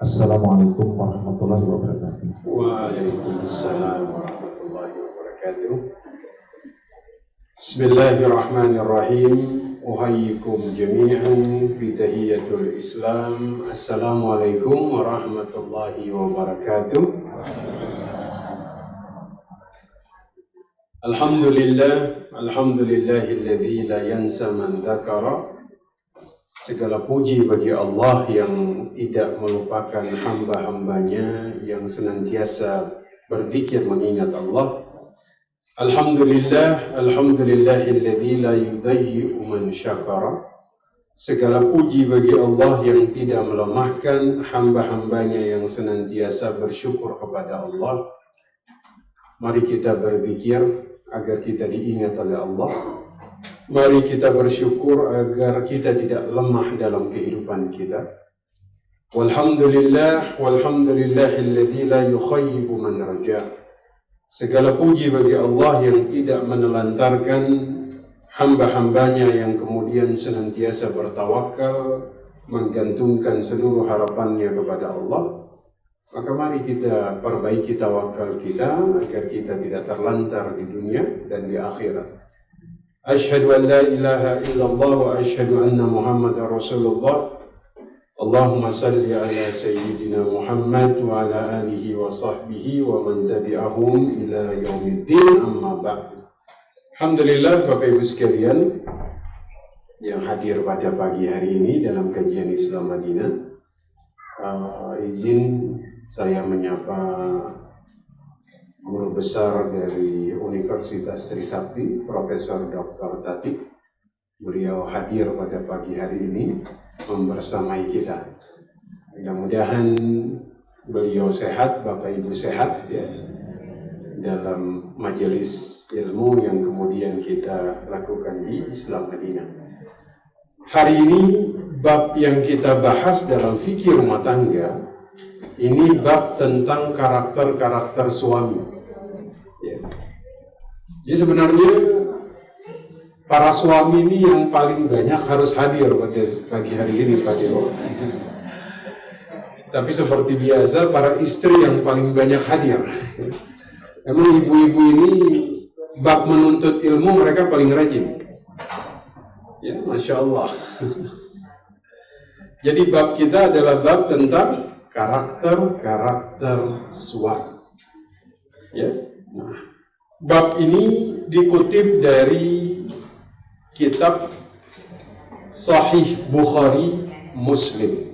Assalamualaikum warahmatullahi wabarakatuh. Waalaikumsalam warahmatullahi wabarakatuh. Bismillahirrahmanirrahim. Uhayyikum jami'an bitahiyatul Islam. Assalamualaikum warahmatullahi wabarakatuh. Alhamdulillahilladzi la yansa man dzakara. Segala puji bagi Allah yang tidak melupakan hamba-hambanya yang senantiasa berzikir mengingat Allah. Alhamdulillahilladzi la yudayyi'u man syakara. Segala puji bagi Allah yang tidak melemahkan hamba-hambanya yang senantiasa bersyukur kepada Allah. Mari kita berzikir agar kita diingat oleh Allah. Mari kita bersyukur agar kita tidak lemah dalam kehidupan kita. Walhamdulillahilladzi la yukhayyibu man raja. Segala puji bagi Allah yang tidak menelantarkan hamba-hambanya yang kemudian senantiasa bertawakal, menggantungkan seluruh harapannya kepada Allah. Maka mari kita perbaiki tawakal kita agar kita tidak terlantar di dunia dan di akhirat. Asyhadu an la ilaha illallah wa asyhadu anna Muhammadar Rasulullah. Allahumma salli ala sayyidina Muhammad wa ala alihi wa sahbihi wa man tabi'ahum ila yaumiddin, amma ba'd. Alhamdulillah Bapak Ibu sekalian yang hadir pada pagi hari ini dalam kajian Islam Madinah. Izin saya menyapa Guru Besar dari Universitas Trisakti, Profesor Dr. Tatik. Beliau hadir pada pagi hari ini membersamai kita. Mudah-mudahan beliau sehat, Bapak Ibu sehat ya, dalam majelis ilmu yang kemudian kita lakukan di Islam Madinah. Hari ini bab yang kita bahas dalam fikih rumah tangga, ini bab tentang karakter-karakter suami. Ya. Jadi sebenarnya para suami ini yang paling banyak harus hadir pada pagi hari ini, Pak Dewo. Tapi seperti biasa, para istri yang paling banyak hadir. Emang ibu-ibu ini bab menuntut ilmu mereka paling rajin. Ya, Masya Allah. Jadi bab kita adalah bab tentang karakter suami. Ya. Nah, bab ini dikutip dari kitab Sahih Bukhari Muslim.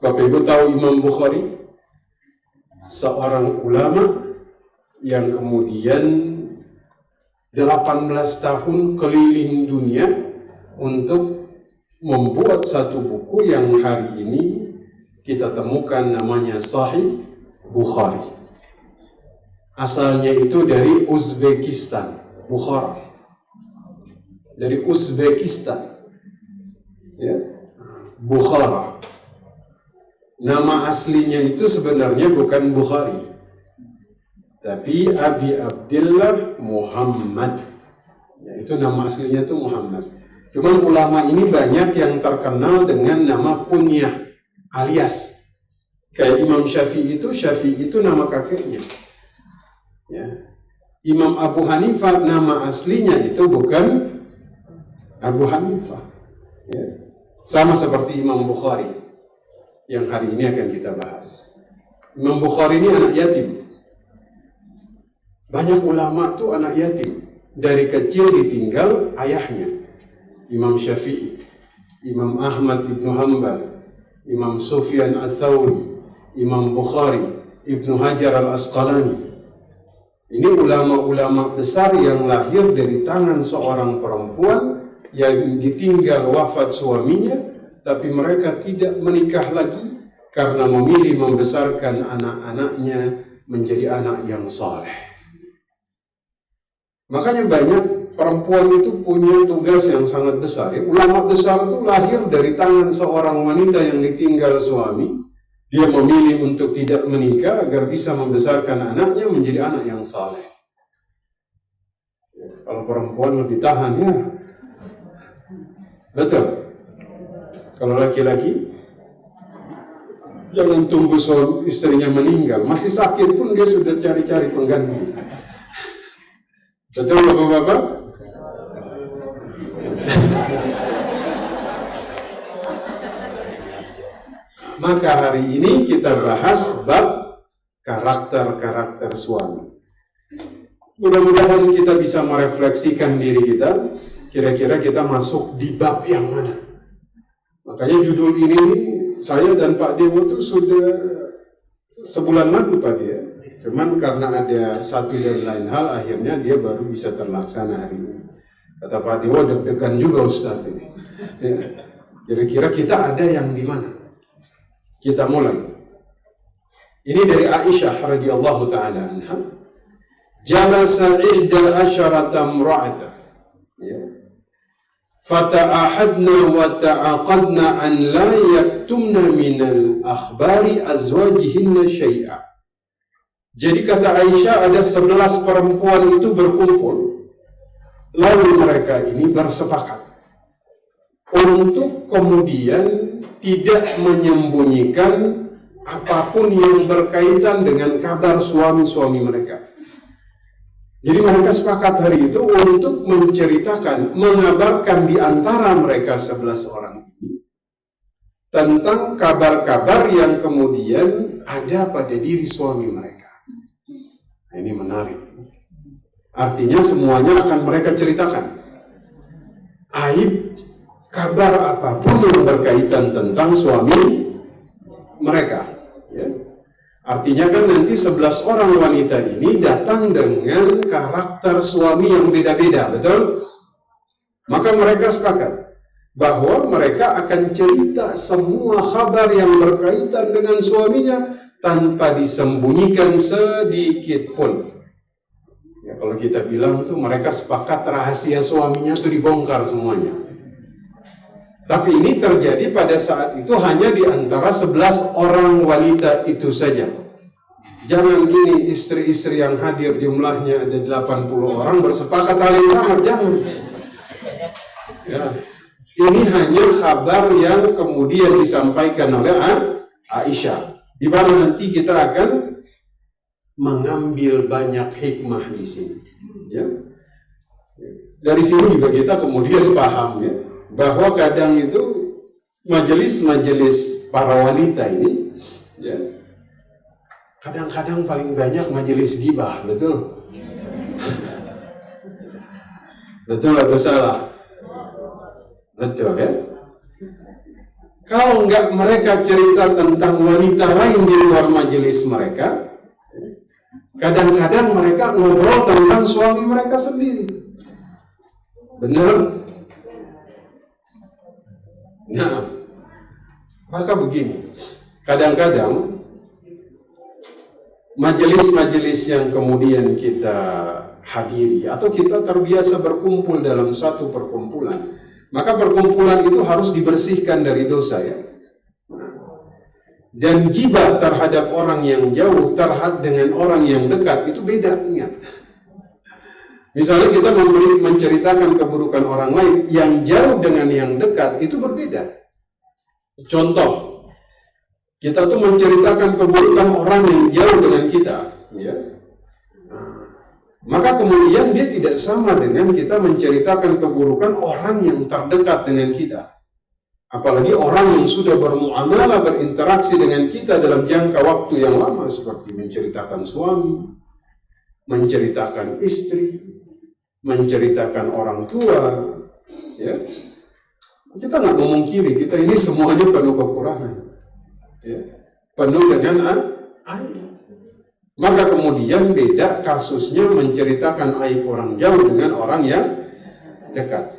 Bapak Ibu tahu Imam Bukhari? Seorang ulama yang kemudian 18 tahun keliling dunia untuk membuat satu buku yang hari ini kita temukan namanya Sahih Bukhari. Asalnya itu dari Uzbekistan, Bukhara. Dari Uzbekistan. Ya. Bukhara. Nama aslinya itu sebenarnya bukan Bukhari, tapi Abi Abdillah Muhammad. Ya, itu nama aslinya itu Muhammad. Cuman ulama ini banyak yang terkenal dengan nama kunyah, alias. Kayak Imam Syafi'i itu nama kakeknya. Ya. Imam Abu Hanifah nama aslinya itu bukan Abu Hanifah. Ya. Sama seperti Imam Bukhari yang hari ini akan kita bahas. Imam Bukhari ini anak yatim. Banyak ulama tuh anak yatim. Dari kecil ditinggal ayahnya. Imam Syafi'i, Imam Ahmad ibn Hanbal, Imam Sufyan al-Thawri, Imam Bukhari, Ibnu Hajar al-Asqalani. Ini ulama-ulama besar yang lahir dari tangan seorang perempuan yang ditinggal wafat suaminya, tapi mereka tidak menikah lagi karena memilih membesarkan anak-anaknya menjadi anak yang saleh. Makanya banyak perempuan itu punya tugas yang sangat besar. Ya, ulama besar itu lahir dari tangan seorang wanita yang ditinggal suami. Dia memilih untuk tidak menikah agar bisa membesarkan anaknya menjadi anak yang saleh. Ya, kalau perempuan lebih tahan ya. Betul. Kalau laki-laki Jangan tunggu suami istrinya meninggal, masih sakit pun dia sudah cari-cari pengganti. Betul Bapak-bapak? Maka hari ini kita bahas bab karakter-karakter suami. Mudah-mudahan kita bisa merefleksikan diri kita, kira-kira kita masuk di bab yang mana. Makanya judul ini saya dan Pak Dewo itu sudah sebulan lalu Pak Dewo. Cuman karena ada satu dan lain hal, akhirnya dia baru bisa terlaksana hari ini. Kata Pak Dewo, deg-degan juga Ustadz ini. Ya. Kira-kira kita ada yang di mana? Kita mulai. Ini dari Aisyah radhiyallahu taala anha. Jalasa ihda asyarata imra'atan. Ya. Fata'ahadna wa ta'aqadna an la yaktumna minal akhbari azwajihinna syai'a. Jadi kata Aisyah, ada 11 perempuan itu berkumpul. Lalu mereka ini bersepakat untuk kemudian tidak menyembunyikan apapun yang berkaitan dengan kabar suami-suami mereka. Jadi mereka sepakat hari itu untuk menceritakan, mengabarkan di antara mereka 11 orang ini tentang kabar-kabar yang kemudian ada pada diri suami mereka. Nah, ini menarik. Artinya semuanya akan mereka ceritakan. Aib, kabar apapun yang berkaitan tentang suami mereka. Ya. Artinya kan nanti 11 orang wanita ini datang dengan karakter suami yang beda-beda, betul? Maka mereka sepakat bahwa mereka akan cerita semua kabar yang berkaitan dengan suaminya tanpa disembunyikan sedikit pun. Ya, kalau kita bilang tuh mereka sepakat rahasia suaminya tuh dibongkar semuanya. Tapi ini terjadi pada saat itu hanya di antara 11 orang wanita itu saja. Jangan gini, istri-istri yang hadir jumlahnya ada 80 orang bersepakat hal yang sama, jangan. Ya. Ini hanya kabar yang kemudian disampaikan oleh Aisyah. Di mana nanti kita akan mengambil banyak hikmah di sini. Ya. Dari sini juga kita kemudian paham ya, bahwa kadang itu majelis-majelis para wanita ini, ya, kadang-kadang paling banyak majelis ghibah, betul? Betul atau salah? Betul ya? Kalau enggak mereka cerita tentang wanita lain di luar majelis mereka, kadang-kadang mereka ngobrol tentang suami mereka sendiri. Benar? Nah, maka begini, kadang-kadang majelis-majelis yang kemudian kita hadiri atau kita terbiasa berkumpul dalam satu perkumpulan, maka perkumpulan itu harus dibersihkan dari dosa ya. Dan ghibah terhadap orang yang jauh terhadap dengan orang yang dekat itu beda, ingat. Misalnya kita menceritakan keburukan orang lain, yang jauh dengan yang dekat itu berbeda. Contoh, kita tuh menceritakan keburukan orang yang jauh dengan kita, ya. Maka kemudian dia tidak sama dengan kita menceritakan keburukan orang yang terdekat dengan kita. Apalagi orang yang sudah bermuamalah, berinteraksi dengan kita dalam jangka waktu yang lama, seperti menceritakan suami, menceritakan istri, menceritakan orang tua, ya. Kita nggak memungkiri, kita ini semuanya penuh kekurangan, ya. Penuh dengan aib. Maka kemudian beda kasusnya menceritakan aib orang jauh dengan orang yang dekat.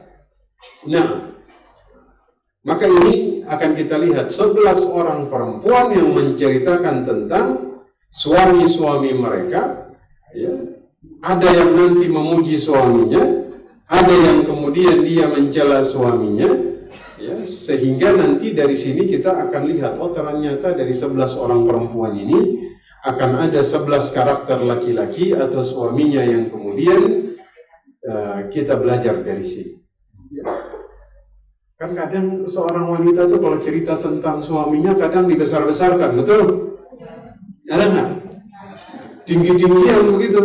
Nah, maka ini akan kita lihat 11 orang perempuan yang menceritakan tentang suami-suami mereka, ya. Ada yang nanti memuji suaminya, ada yang kemudian dia mencela suaminya, ya, sehingga nanti dari sini kita akan lihat, oh ternyata dari 11 orang perempuan ini akan ada 11 karakter laki-laki atau suaminya yang kemudian kita belajar dari sini. Ya. Kan kadang seorang wanita tuh kalau cerita tentang suaminya kadang dibesar-besarkan, betul? Ada nggak? Tinggi-tinggian begitu.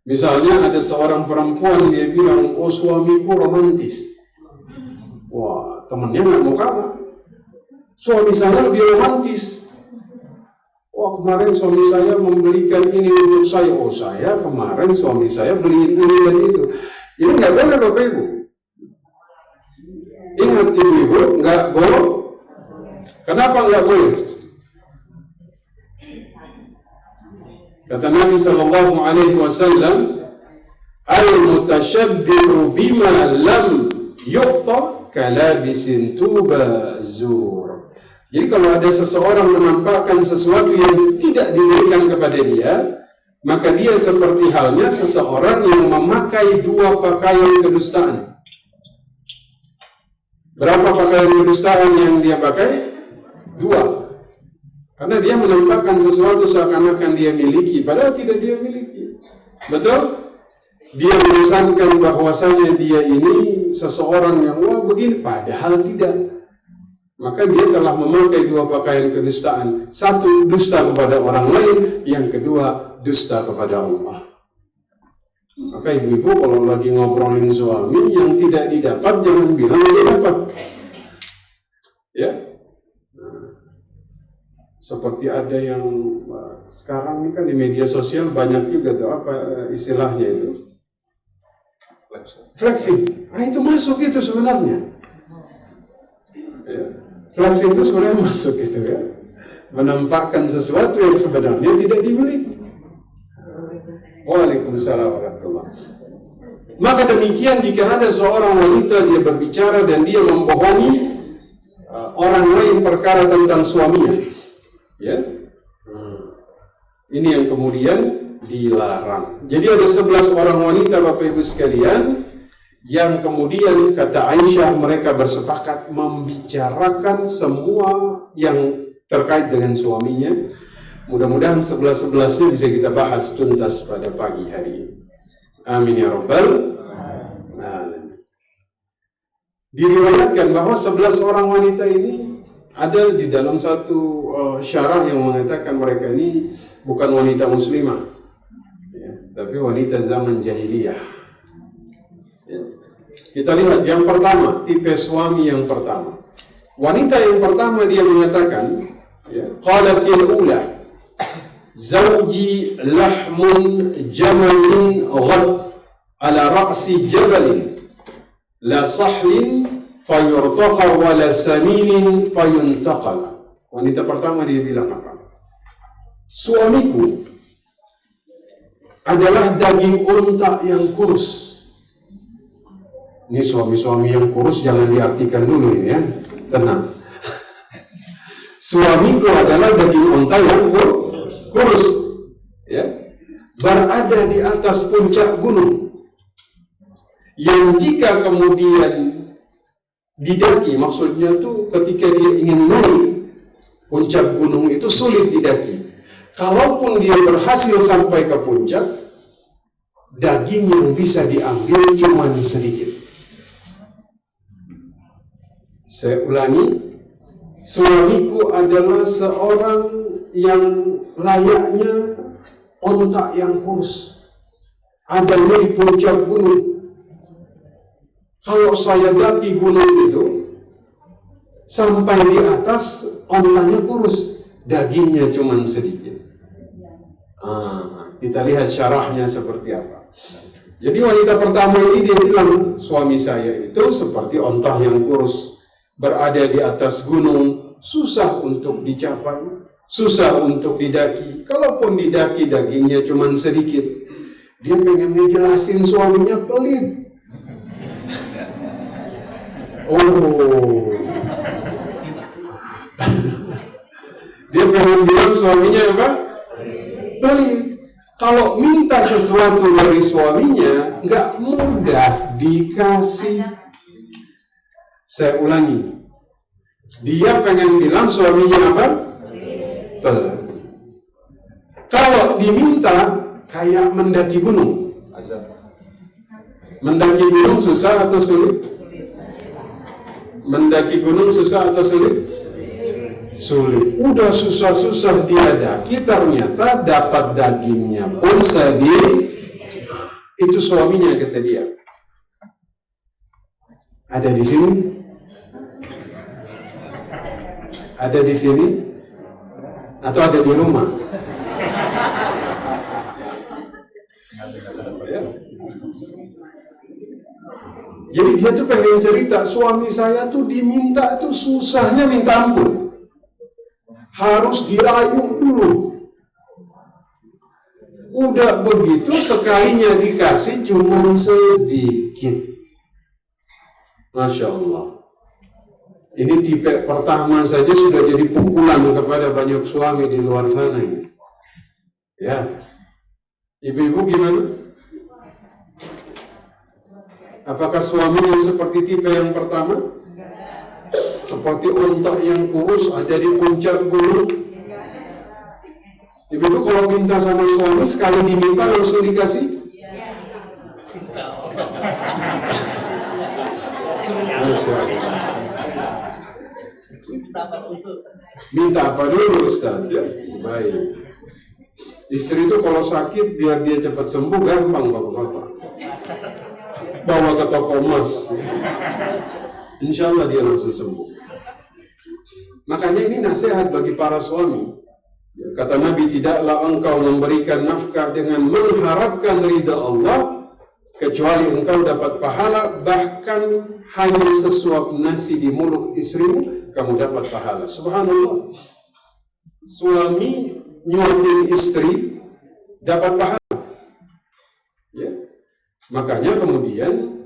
Misalnya ada seorang perempuan dia bilang, oh suamiku romantis. Wah, temennya nggak mau kalah. Suami saya lebih romantis. Wah, kemarin suami saya membelikan ini untuk saya. Oh, saya kemarin suami saya beliin ini dan itu. Ini nggak boleh Bapak Ibu. Ingat Ibu, nggak boleh. Kenapa nggak boleh? Kata Nabi Sallallahu Alaihi Wasallam, al-mutashabbihu bima lam yuqta kalabisin tuba zur. Jadi kalau ada seseorang menampakkan sesuatu yang tidak diberikan kepada dia, maka dia seperti halnya seseorang yang memakai dua pakaian kedustaan. Berapa pakaian kedustaan yang dia pakai? Dua. Karena dia menampakkan sesuatu seakan-akan dia miliki, padahal tidak dia miliki. Betul? Dia mengesankan bahwasanya dia ini seseorang yang wah begini, padahal tidak. Maka dia telah memakai dua pakaian kedustaan. Satu, dusta kepada orang lain. Yang kedua, dusta kepada Allah. Maka ibu-ibu kalau lagi ngobrolin suami yang tidak didapat, jangan bilang dia dapat. Ya. Seperti ada yang sekarang ini kan di media sosial banyak juga tuh apa istilahnya itu? Flexing. Itu masuk itu sebenarnya. Ya. Flexing itu sebenarnya masuk itu ya. Menampakkan sesuatu yang sebenarnya tidak dimiliki. Waalaikumsalam warahmatullahi wabarakatuh. Maka demikian jika ada seorang wanita dia berbicara dan dia membohongi orang lain perkara tentang suaminya, ya, ini yang kemudian dilarang. Jadi ada 11 orang wanita Bapak Ibu sekalian yang kemudian kata Aisyah mereka bersepakat membicarakan semua yang terkait dengan suaminya. Mudah-mudahan 11-11-nya bisa kita bahas tuntas pada pagi hari ini. Amin ya Rabbal alamin. Diriwayatkan bahwa 11 orang wanita ini ada di dalam satu syarah yang mengatakan mereka ini bukan wanita muslimah, ya, tapi wanita zaman jahiliyah. Ya. Kita lihat yang pertama, tipe suami yang pertama. Wanita yang pertama dia mengatakan, ya, qalatil ula zawji lahmun jamalin ghad ala ra'si jabalin la sahlin fayurtaqa wa la saminin fayuntaqal. Wanita pertama dia bilang apa? Suamiku adalah daging unta yang kurus. Ini suami-suami yang kurus jangan diartikan dulu ini ya, tenang. Suamiku adalah daging unta yang kurus, ya, berada di atas puncak gunung, yang jika kemudian didaki, maksudnya tuh ketika dia ingin naik puncak gunung itu sulit didaki. Kalaupun dia berhasil sampai ke puncak, daging yang bisa diambil cuma sedikit. Saya ulangi, suamiku adalah seorang yang layaknya onta yang kurus, adanya di puncak gunung. Kalau saya daki gunung itu, sampai di atas ontanya kurus, dagingnya cuma sedikit. Kita lihat syarahnya seperti apa. Jadi wanita pertama ini dia bilang, suami saya itu seperti onta yang kurus, berada di atas gunung, susah untuk dicapai, susah untuk didaki. Kalaupun didaki dagingnya cuma sedikit. Dia pengen ngejelasin suaminya pelit. Oh, dia pengen bilang suaminya apa? Pelit. Kalau minta sesuatu dari suaminya nggak mudah dikasih. Saya ulangi, dia pengen bilang suaminya apa? Pelit. Kalau diminta kayak mendaki gunung. Mendaki gunung susah atau sulit? Mendaki gunung susah atau sulit? Sulit. Udah susah-susah diadaki, ternyata dapat dagingnya pun sedih. Itu suaminya kata dia. Ada di sini? Ada di sini? Atau ada di rumah? Ya. Jadi dia tuh pengen cerita, suami saya tuh diminta tuh susahnya minta ampun. Harus dirayu dulu. Udah begitu sekalinya dikasih cuma sedikit. Masya Allah. Ini tipe pertama saja sudah jadi pukulan kepada banyak suami di luar sana ini. Ya. Ibu-ibu gimana? Apakah suaminya seperti tipe yang pertama? Seperti onta yang kurus ada di puncak gunung? Ibu-ibu kalau minta sama suami sekali diminta langsung dikasih? Masya Allah. Minta apa dulu Ustaz? Ya, baik. Istri itu kalau sakit biar dia cepat sembuh gampang bapak-bapak. Bawa ke toko emas, insya Allah dia langsung sembuh. Makanya ini nasihat bagi para suami. Ya, kata Nabi, tidaklah engkau memberikan nafkah dengan mengharapkan ridha Allah, kecuali engkau dapat pahala, bahkan hanya sesuap nasi di mulut istrimu, kamu dapat pahala. Subhanallah. Suami nyuapin istri dapat pahala. Ya. Makanya kemudian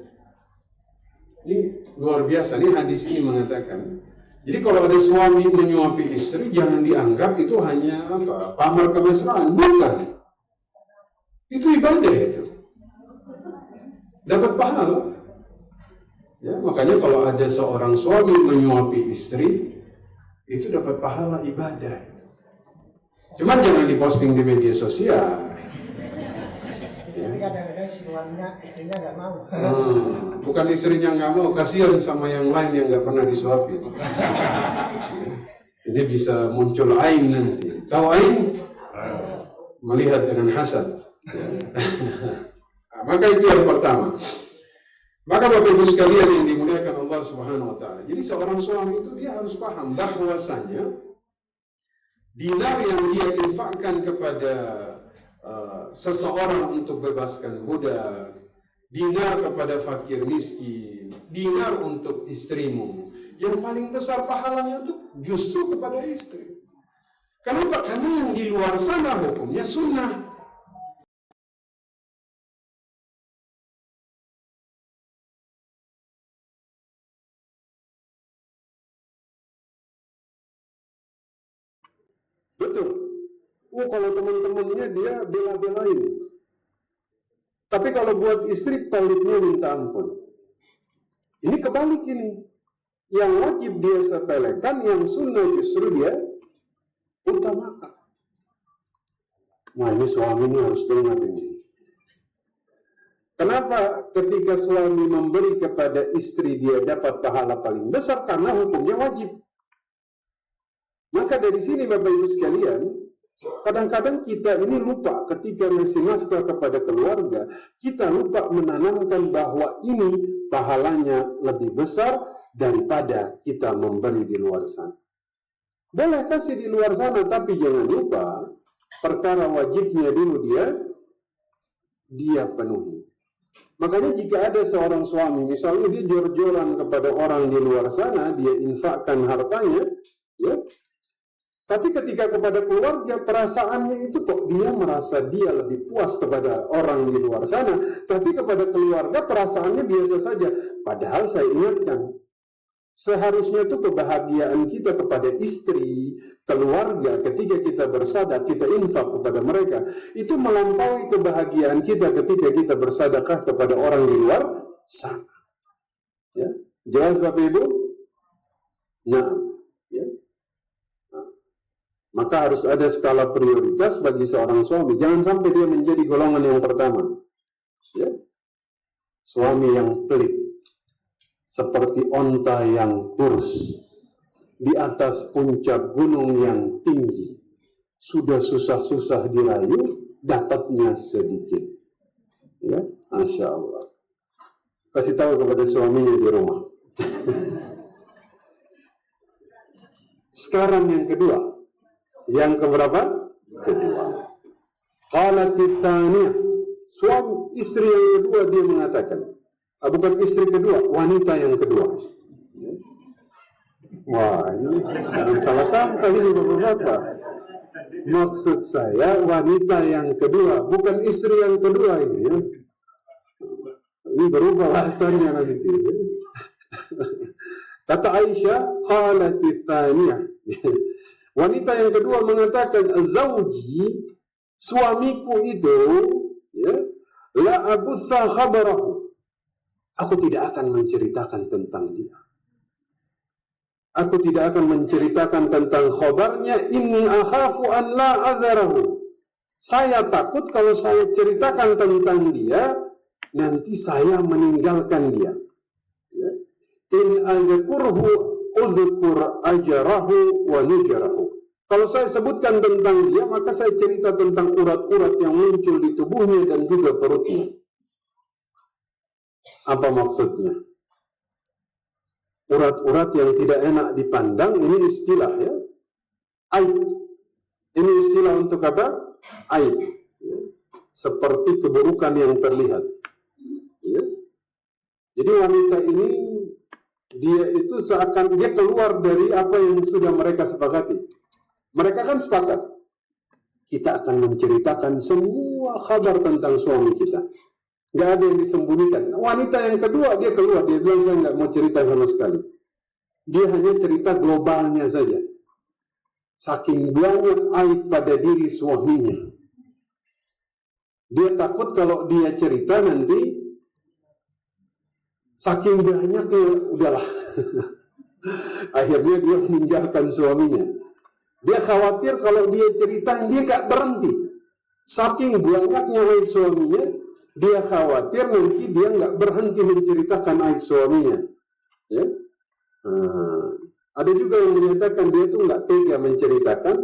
ini luar biasa, nih hadis ini mengatakan, jadi kalau ada suami menyuapi istri jangan dianggap itu hanya pamer kemesraan, bukan. Itu ibadah itu. Dapat pahala. Ya, makanya kalau ada seorang suami menyuapi istri itu dapat pahala ibadah. Cuman jangan diposting di media sosial. Kadang-kadang suaminya, istrinya nggak mau. Bukan istrinya nggak mau, kasihan sama yang lain yang nggak pernah disuapin. Ini bisa muncul ain nanti. Tahu ain? Melihat dengan hasad. Ya. Maka itu yang pertama. Maka Bapak Ibu sekalian yang dimuliakan Allah Subhanahu Wa Taala. Jadi seorang suami itu dia harus paham bahwasanya dinar yang dia infakkan kepada seseorang untuk bebaskan budak, dinar kepada fakir miskin, dinar untuk istrimu, yang paling besar pahalanya itu justru kepada istri. Kenapa? Karena yang di luar sana hukumnya sunnah. Betul. Kalau teman-temannya dia bela-belain. Tapi kalau buat istri pelitnya minta ampun. Ini kebalik ini. Yang wajib dia sepelekan, yang sunnah justru dia utamakan. Nah ini suami ini harus dengar ini. Kenapa ketika suami memberi kepada istri dia dapat pahala paling besar? Karena hukumnya wajib. Maka dari sini Bapak Ibu sekalian, kadang-kadang kita ini lupa ketika ngasih nafkah kepada keluarga, kita lupa menanamkan bahwa ini pahalanya lebih besar daripada kita memberi di luar sana. Boleh kasih di luar sana, tapi jangan lupa perkara wajibnya dulu dia penuhi. Makanya jika ada seorang suami, misalnya dia jor-joran kepada orang di luar sana, dia infakkan hartanya, ya. Tapi ketika kepada keluarga, perasaannya itu kok dia merasa dia lebih puas kepada orang di luar sana. Tapi kepada keluarga perasaannya biasa saja. Padahal saya ingatkan, seharusnya itu kebahagiaan kita kepada istri, keluarga, ketika kita bersedekah, kita infak kepada mereka, itu melampaui kebahagiaan kita ketika kita bersedekah kepada orang di luar sana. Ya, jelas Bapak Ibu? Nah, ya. Maka harus ada skala prioritas bagi seorang suami. Jangan sampai dia menjadi golongan yang pertama. Ya. Suami yang pelit. seperti onta yang kurus di atas puncak gunung yang tinggi. Sudah susah-susah dirayu, dapatnya sedikit. Ya, Masya Allah. Kasih tahu kepada suaminya di rumah. Sekarang yang kedua. Yang keberapa? Kedua. Qalat tsaniyah. Suami istri yang kedua dia mengatakan. Bukan istri kedua, wanita yang kedua. Wah, ini jangan salah sangka ini Bapak-bapak. Maksud saya wanita yang kedua, bukan istri yang kedua ini ya. Ini berubah bahasanya nanti. Kata Aisyah, qalat tsaniyah. Wanita yang kedua mengatakan, zauji, suamiku itu, ya, la abutha khabarahu. Aku tidak akan menceritakan tentang dia. Aku tidak akan menceritakan tentang khabarnya. Inni akhafu an la azarahu. Saya takut kalau saya ceritakan tentang dia, nanti saya meninggalkan dia. Ya. In adhkurhu udhkur ajarahu wa nujarahu. Kalau saya sebutkan tentang dia, maka saya cerita tentang urat-urat yang muncul di tubuhnya dan juga perutnya. Apa maksudnya? Urat-urat yang tidak enak dipandang, ini istilah ya. Aib. Ini istilah untuk apa? Aib. Ya. Seperti keburukan yang terlihat. Ya. Jadi wanita ini, dia itu seakan dia keluar dari apa yang sudah mereka sepakati. Mereka kan sepakat. Kita akan menceritakan semua kabar tentang suami kita. Nggak ada yang disembunyikan. Wanita yang kedua, dia keluar. Dia bilang, saya nggak mau cerita sama sekali. Dia hanya cerita globalnya saja. Saking banyak aib pada diri suaminya. Dia takut kalau dia cerita nanti, saking banyaknya, udahlah. Akhirnya dia meninggalkan suaminya. Dia khawatir kalau dia cerita, dia nggak berhenti. Saking banyaknya aib suaminya, dia khawatir nanti dia nggak berhenti menceritakan aib suaminya. Ya? Ada juga yang menyatakan dia itu nggak tega menceritakan.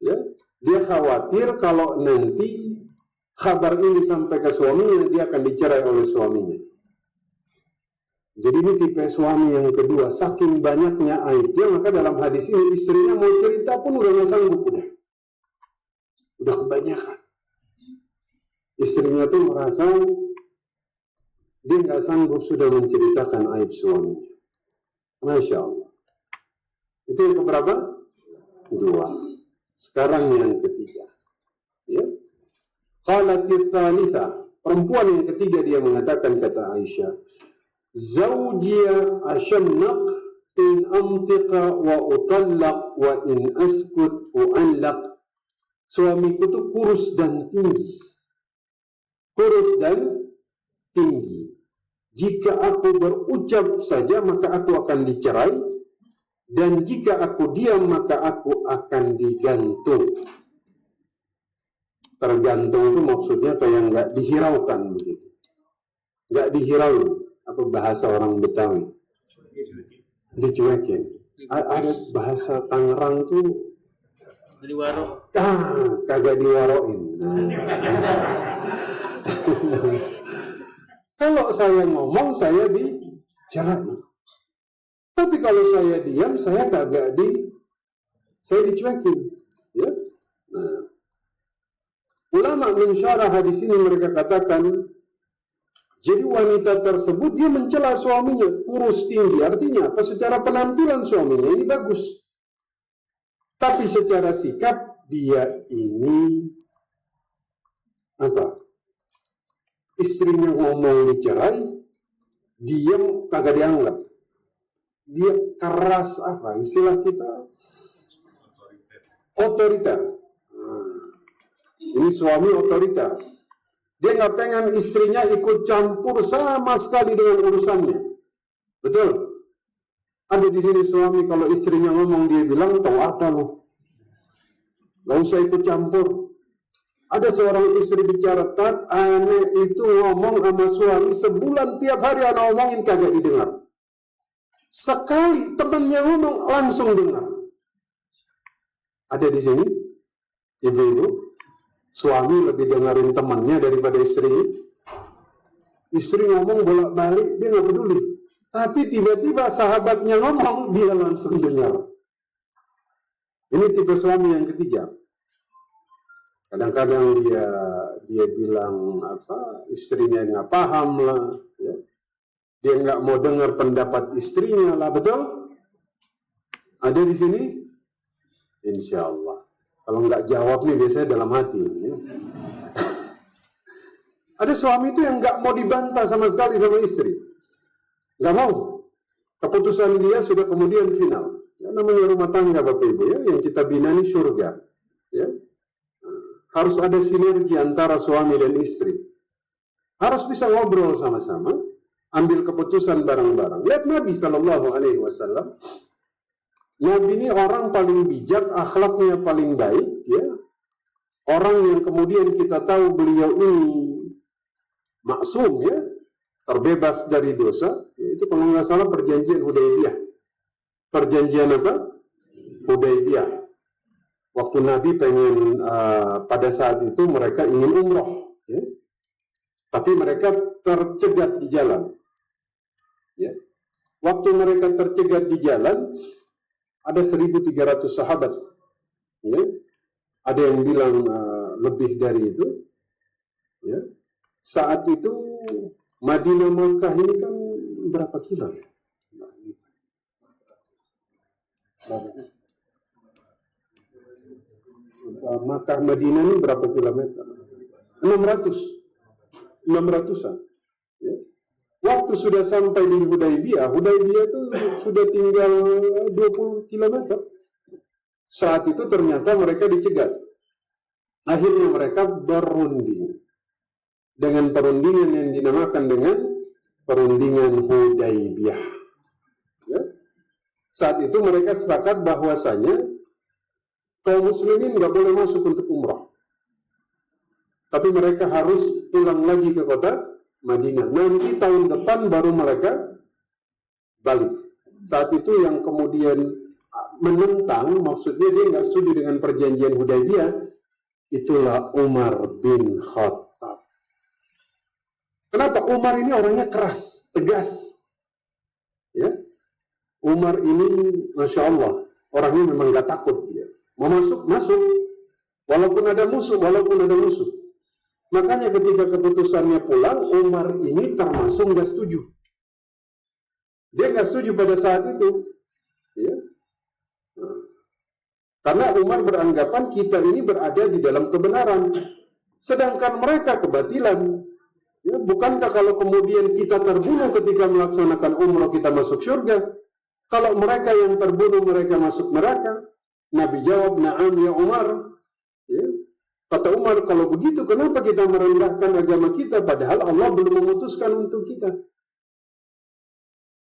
Ya? Dia khawatir kalau nanti kabar ini sampai ke suaminya, dia akan dicerai oleh suaminya. Jadi ini tipe suami yang kedua, saking banyaknya aibnya, maka dalam hadis ini istrinya mau cerita pun udah nggak sanggup, udah kebanyakan. Istrinya tuh merasa dia nggak sanggup sudah menceritakan aib suaminya. Masya Allah. Itu yang keberapa? Dua. Sekarang yang ketiga. Ya. Qalat tsalitsa. Perempuan yang ketiga dia mengatakan, kata Aisyah, Zawjiya ashamnaq in amtiqa wa utallaq wa in askut u'allaq. Suamiku tuh kurus dan tinggi. Kurus dan tinggi. Jika aku berucap saja, maka aku akan dicerai. Dan jika aku diam, maka aku akan digantung. Tergantung itu maksudnya kayak nggak dihiraukan begitu. Nggak dihirauin. Apa bahasa orang Betawi? Dicuekin. Ada bahasa Tangerang tuh diwaro. Kagak diwaroin. Kalau saya ngomong, saya dicerai. Tapi kalau saya diam, saya saya dicuekin. Ya? Nah, ulama mensyarah hadis ini mereka katakan, jadi wanita tersebut dia mencela suaminya, kurus tinggi. Artinya apa? Secara penampilan suaminya ini bagus. Tapi secara sikap dia ini apa? Istrinya ngomong dicerai, diam kagak dianggap. Dia keras apa? Istilah kita otoriter. Ini suami otoriter. Dia nggak pengen istrinya ikut campur sama sekali dengan urusannya. Betul? Ada di sini suami kalau istrinya ngomong dia bilang, tahu apa lu? Gak usah ikut campur. Ada seorang istri bicara, Tat, aneh itu ngomong sama suami sebulan tiap hari ana omongin kagak didengar. Sekali temannya ngomong langsung dengar. Ada di sini ibu-ibu, suami lebih dengerin temannya daripada istrinya. Istri ngomong bolak-balik dia nggak peduli. Tapi tiba-tiba sahabatnya ngomong dia langsung dengar. Ini tipe suami yang ketiga. Kadang-kadang dia bilang istrinya nggak paham lah, ya. Dia nggak mau dengar pendapat istrinya lah, betul? Ada di sini? Insya Allah. Kalau nggak jawab nih biasanya dalam hati. Ya. Ada suami itu yang nggak mau dibantah sama sekali sama istri, nggak mau. Keputusan dia sudah kemudian final. Ya, namanya rumah tangga Bapak Ibu ya, yang kita bina ini surga. Ya. Harus ada sinergi antara suami dan istri. Harus bisa ngobrol sama-sama, ambil keputusan bareng-bareng. Lihat Nabi Shallallahu Alaihi Wasallam. Nabi ini orang paling bijak, akhlaknya paling baik. Ya. Orang yang kemudian kita tahu beliau ini maksum ya, terbebas dari dosa. Itu kalau nggak salah perjanjian Hudaybiyah. Perjanjian apa? Hudaybiyah. Waktu Nabi pengen pada saat itu mereka ingin umroh, ya. Tapi mereka tercegat di jalan. Ya. Waktu mereka tercegat di jalan, ada 1.300 sahabat. Ya. Ada yang bilang lebih dari itu. Ya. Saat itu Madinah Makkah ini kan berapa kilo ya? Makkah Madinah ini berapa kilometer? 600-an. Ya. Waktu sudah sampai di Hudaybiyah itu sudah tinggal 20 kilometer. Saat itu ternyata mereka dicegat. Akhirnya mereka berunding. Dengan perundingan yang dinamakan dengan perundingan Hudaybiyah. Ya. Saat itu mereka sepakat bahwasanya kaum muslimin nggak boleh masuk untuk umrah. Tapi mereka harus pulang lagi ke kota Madinah. Nanti tahun depan baru mereka balik. Saat itu yang kemudian menentang, maksudnya dia nggak setuju dengan perjanjian Hudaybiyah, itulah Umar bin Khattab. Kenapa? Umar ini orangnya keras, tegas. Ya, Umar ini, Masya Allah, orangnya memang nggak takut dia. Mau masuk, masuk. Walaupun ada musuh. Makanya ketika keputusannya pulang, Umar ini termasuk nggak setuju. Dia nggak setuju pada saat itu. Ya. Karena Umar beranggapan kita ini berada di dalam kebenaran. Sedangkan mereka kebatilan. Ya, bukankah kalau kemudian kita terbunuh ketika melaksanakan umrah kita masuk surga? Kalau mereka yang terbunuh mereka masuk neraka? Nabi jawab, na'am ya Umar. Ya. Kata Umar, kalau begitu kenapa kita merendahkan agama kita padahal Allah belum memutuskan untuk kita?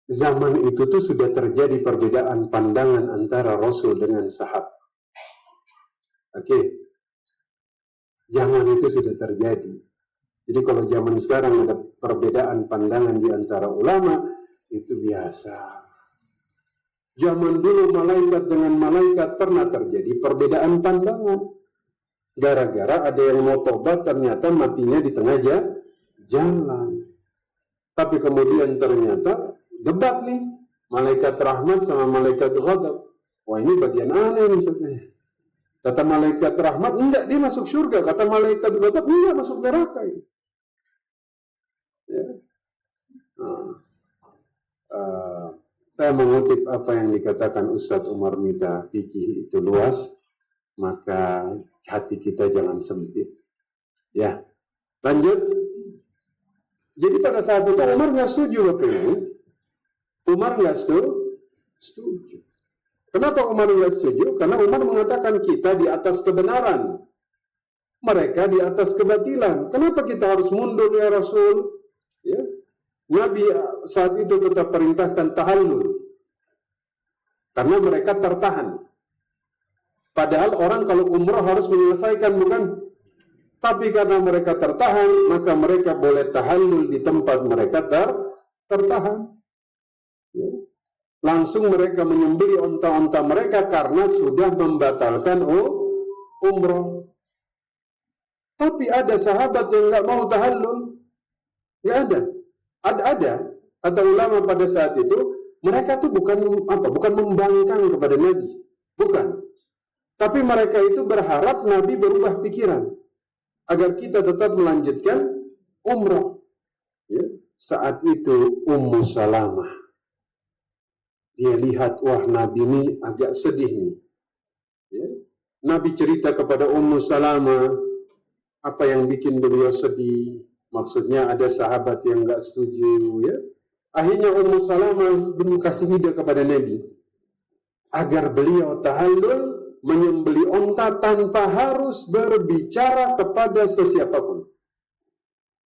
Zaman itu tuh sudah terjadi perbedaan pandangan antara Rasul dengan sahabat. Oke. Zaman itu sudah terjadi. Jadi kalau zaman sekarang ada perbedaan pandangan di antara ulama, itu biasa. Zaman dulu malaikat dengan malaikat pernah terjadi perbedaan pandangan. Gara-gara ada yang mau tobat ternyata matinya di tengah jalan. Tapi kemudian ternyata debat nih. Malaikat rahmat sama malaikat ghadab. Wah ini bagian aneh nih katanya. Kata malaikat rahmat, enggak dia masuk surga. Kata malaikat ghadab, enggak masuk neraka. Ya. Saya mengutip apa yang dikatakan Ustadz Umar Mita, fikih itu luas, maka hati kita jangan sempit. Ya, lanjut. Jadi pada saat itu Umar nggak setuju, Bapak Ibu. Umar nggak setuju. Kenapa Umar nggak setuju? Karena Umar mengatakan kita di atas kebenaran, mereka di atas kebatilan. Kenapa kita harus mundur ya Rasul? Ya. Nabi saat itu tetap perintahkan tahallul karena mereka tertahan. Padahal orang kalau umrah harus menyelesaikan, bukan? Tapi karena mereka tertahan, maka mereka boleh tahallul di tempat mereka tertahan. Ya. langsung mereka menyembeli onta-onta mereka karena sudah membatalkan umroh. Tapi ada sahabat yang nggak mau tahallul, nggak ada. Ada. Atau ulama pada saat itu mereka tuh bukan membangkang kepada Nabi, bukan. Tapi mereka itu berharap Nabi berubah pikiran agar kita tetap melanjutkan umroh. Ya. Saat itu Ummu Salamah, dia lihat, wah Nabi ini agak sedih nih. Ya. Nabi cerita kepada Ummu Salamah apa yang bikin beliau sedih. Maksudnya ada sahabat yang nggak setuju. Ya. Akhirnya Ummu Salamah kasih ide kepada Nabi agar beliau tahallul menyembeli onta tanpa harus berbicara kepada sesiapapun.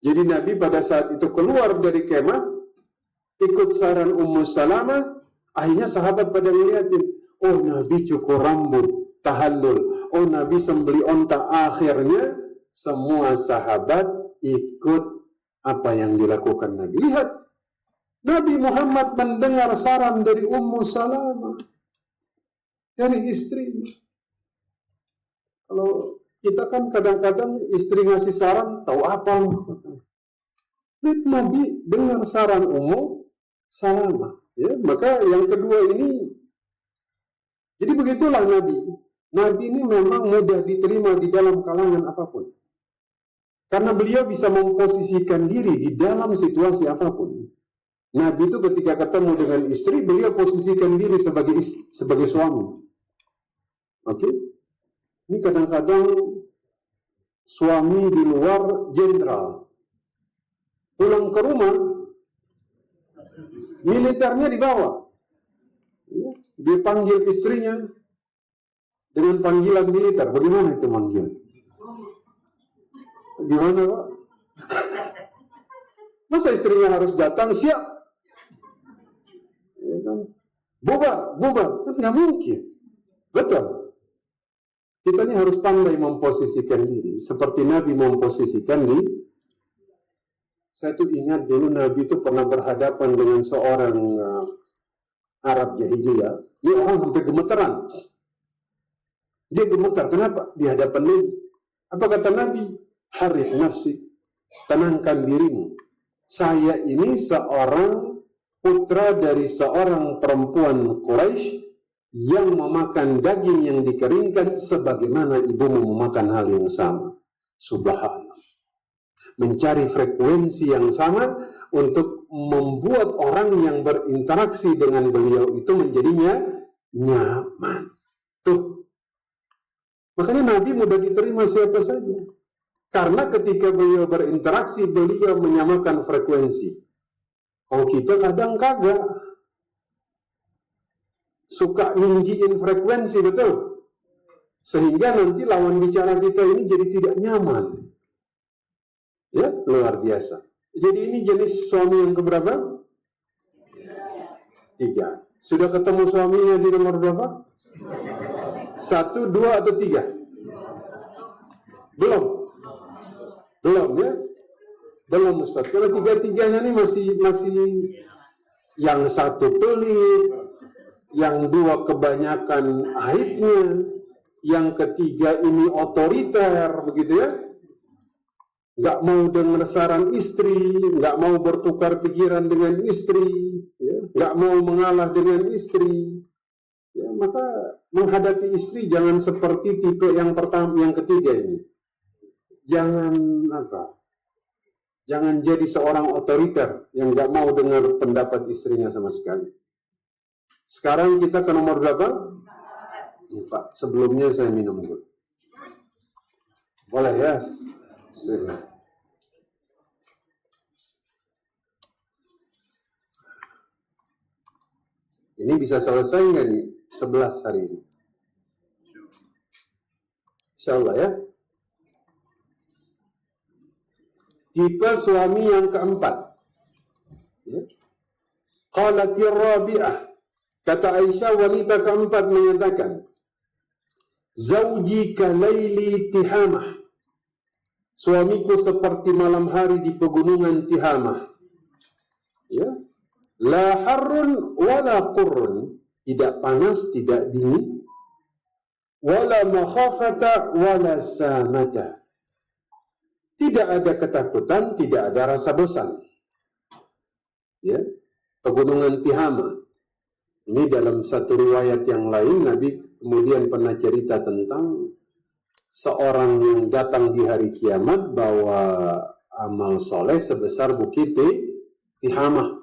Jadi Nabi pada saat itu keluar dari kemah, ikut saran Ummu Salamah. Akhirnya sahabat pada ngeliatin, oh Nabi cukur rambut, tahallul. Oh Nabi sembeli onta. Akhirnya semua sahabat ikut apa yang dilakukan Nabi. Lihat, Nabi Muhammad mendengar saran dari Ummu Salamah, dari istrinya. Kalau kita kan kadang-kadang istri ngasih saran, tahu apa? Lihat, Nabi dengar saran Ummu Salamah. Ya, maka yang kedua ini, jadi begitulah Nabi. Nabi ini memang mudah diterima di dalam kalangan apapun. Karena beliau bisa memposisikan diri di dalam situasi apapun. Nabi itu ketika ketemu dengan istri, beliau posisikan diri sebagai suami. Oke? Ini kadang-kadang suami di luar jenderal, pulang ke rumah, militernya dibawa. Ya, dia panggil istrinya dengan panggilan militer. Bagaimana itu manggil? Gimana Pak? Masa istrinya harus datang siap? Ya kan? Bubar. Kan nggak mungkin. Betul. Kita ini harus pandai memposisikan diri. Seperti Nabi memposisikan diri. Saya tuh ingat dulu Nabi itu pernah berhadapan dengan seorang Arab jahiliyah. Ini orang sampai gemeteran. Dia gemetar. Kenapa? Di hadapan Nabi. Apa kata Nabi? Harif nafsi. Tenangkan dirimu. Saya ini seorang putra dari seorang perempuan Quraisy yang memakan daging yang dikeringkan sebagaimana ibumu memakan hal yang sama. Subhanallah. Mencari frekuensi yang sama untuk membuat orang yang berinteraksi dengan beliau itu menjadinya nyaman. Tuh. Makanya Nabi mudah diterima siapa saja. Karena ketika beliau berinteraksi, beliau menyamakan frekuensi. Kalau kita kadang kagak. Suka ninggiin frekuensi, betul? Sehingga nanti lawan bicara kita ini jadi tidak nyaman. Ya, luar biasa. Jadi ini jenis suami yang keberapa? 3. Sudah ketemu suaminya di nomor berapa? 1, 2, atau 3? Belum ya? Belum Ustaz. Kalau 3-3-nya ini masih yang 1 pelit, yang 2 kebanyakan aibnya, yang ketiga ini otoriter, begitu ya? Nggak mau dengar saran istri, nggak mau bertukar pikiran dengan istri, ya? Nggak mau mengalah dengan istri. Ya, maka menghadapi istri jangan seperti tipe yang pertama, yang ketiga ini. Jangan jadi seorang otoriter yang nggak mau dengar pendapat istrinya sama sekali. Sekarang kita ke nomor berapa? 4. Sebelumnya saya minum dulu. Boleh ya? Silakan. Ini bisa selesai nggak nih? 11 hari ini. Insyaallah ya. Tipe suami yang keempat. Ya. Qalatir rabi'ah. Kata Aisyah, wanita keempat menyatakan, Zawji kalaili Tihamah. Suamiku seperti malam hari di pegunungan Tihamah. Ya. La harrun wala qurrun, tidak panas, tidak dingin. Wala makhafata wala samata, tidak ada ketakutan, tidak ada rasa bosan. Ya, pegunungan Tihama. Ini dalam satu riwayat yang lain, Nabi kemudian pernah cerita tentang seorang yang datang di hari kiamat bawa amal soleh sebesar bukit Tihama,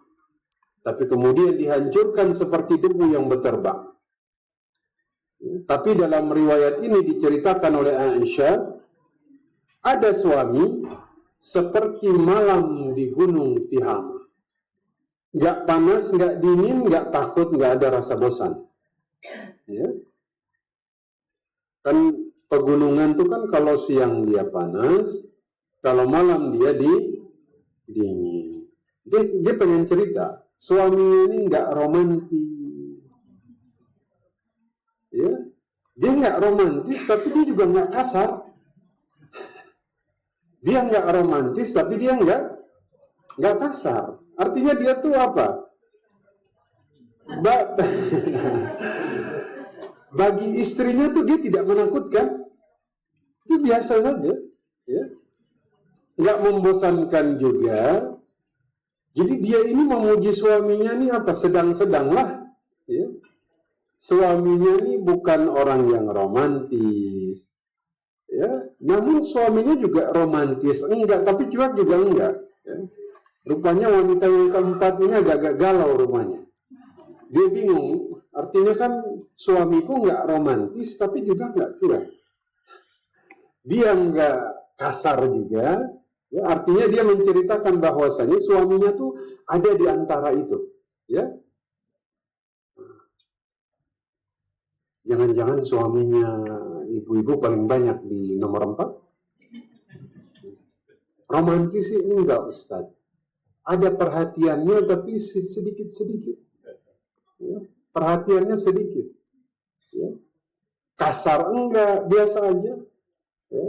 tapi kemudian dihancurkan seperti debu yang berterbang. Tapi dalam riwayat ini diceritakan oleh Aisyah, ada suami seperti malam di gunung Tihama. Nggak panas, nggak dingin, nggak takut, nggak ada rasa bosan. Ya. Kan pegunungan itu kan kalau siang dia panas, kalau malam dia dingin. Dia pengen cerita, suaminya ini nggak romantis. Ya, dia nggak romantis, tapi dia juga nggak kasar. Dia nggak romantis, tapi dia nggak kasar. Artinya dia tuh apa? Bagi istrinya tuh dia tidak menakutkan. Itu biasa saja, ya. Nggak membosankan juga. Jadi dia ini memuji suaminya nih apa? Sedang-sedang lah, ya. Suaminya ini bukan orang yang romantis, ya. Namun suaminya juga romantis enggak, tapi cuek juga enggak. Ya. Rupanya wanita yang keempat ini agak-agak galau rumahnya. Dia bingung, artinya kan suamiku enggak romantis, tapi juga enggak cuek. Dia enggak kasar juga, ya. Artinya dia menceritakan bahwasanya suaminya tuh ada di antara itu, ya. Jangan-jangan suaminya ibu-ibu paling banyak di nomor 4? Romantis sih enggak, Ustaz. Ada perhatiannya tapi sedikit-sedikit. Ya, perhatiannya sedikit. Ya. Kasar enggak, biasa aja. Ya.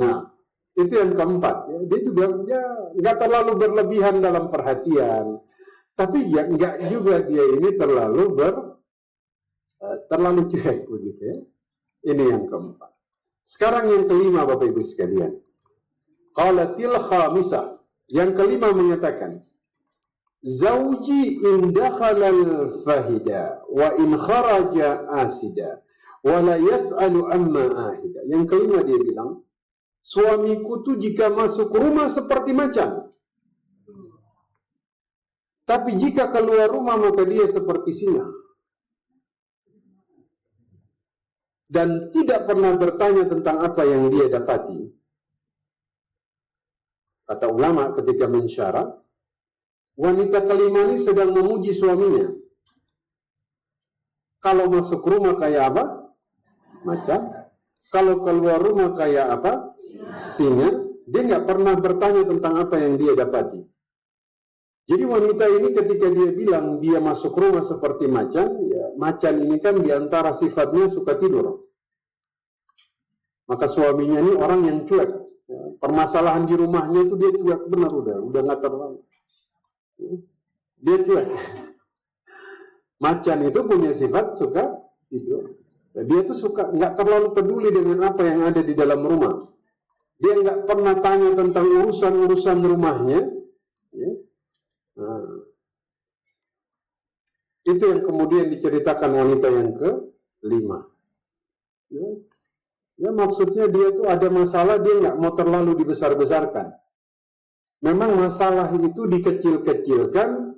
Nah, itu yang keempat. Ya. Dia juga enggak terlalu berlebihan dalam perhatian. Tapi ya enggak juga dia ini terlalu cuek begitu ya. Ini yang keempat. Sekarang yang kelima, Bapak Ibu sekalian. Qalatil khamisah. Yang kelima menyatakan, Zawji in dakhalal fahida wa in kharaja asida wa la yas'alu amma ahida. Yang kelima dia bilang, suamiku tuh jika masuk rumah seperti macan, tapi jika keluar rumah maka dia seperti singa. Dan tidak pernah bertanya tentang apa yang dia dapati. Kata ulama ketika mensyarah, wanita kelima ini sedang memuji suaminya. Kalau masuk rumah kayak apa? Macan. Kalau keluar rumah kayak apa? Singa. Dia nggak pernah bertanya tentang apa yang dia dapati. Jadi wanita ini ketika dia bilang dia masuk rumah seperti macan, ya macan ini kan diantara sifatnya suka tidur. Maka suaminya ini orang yang cuek. Ya, permasalahan di rumahnya itu dia cuek benar, udah nggak terlalu. Ya, dia cuek. Macan itu punya sifat suka tidur. Ya, dia tuh suka nggak terlalu peduli dengan apa yang ada di dalam rumah. Dia nggak pernah tanya tentang urusan rumahnya. Ya. Nah, itu yang kemudian diceritakan wanita yang kelima. Ya, maksudnya dia tuh ada masalah, dia nggak mau terlalu dibesar-besarkan. Memang masalah itu dikecil-kecilkan,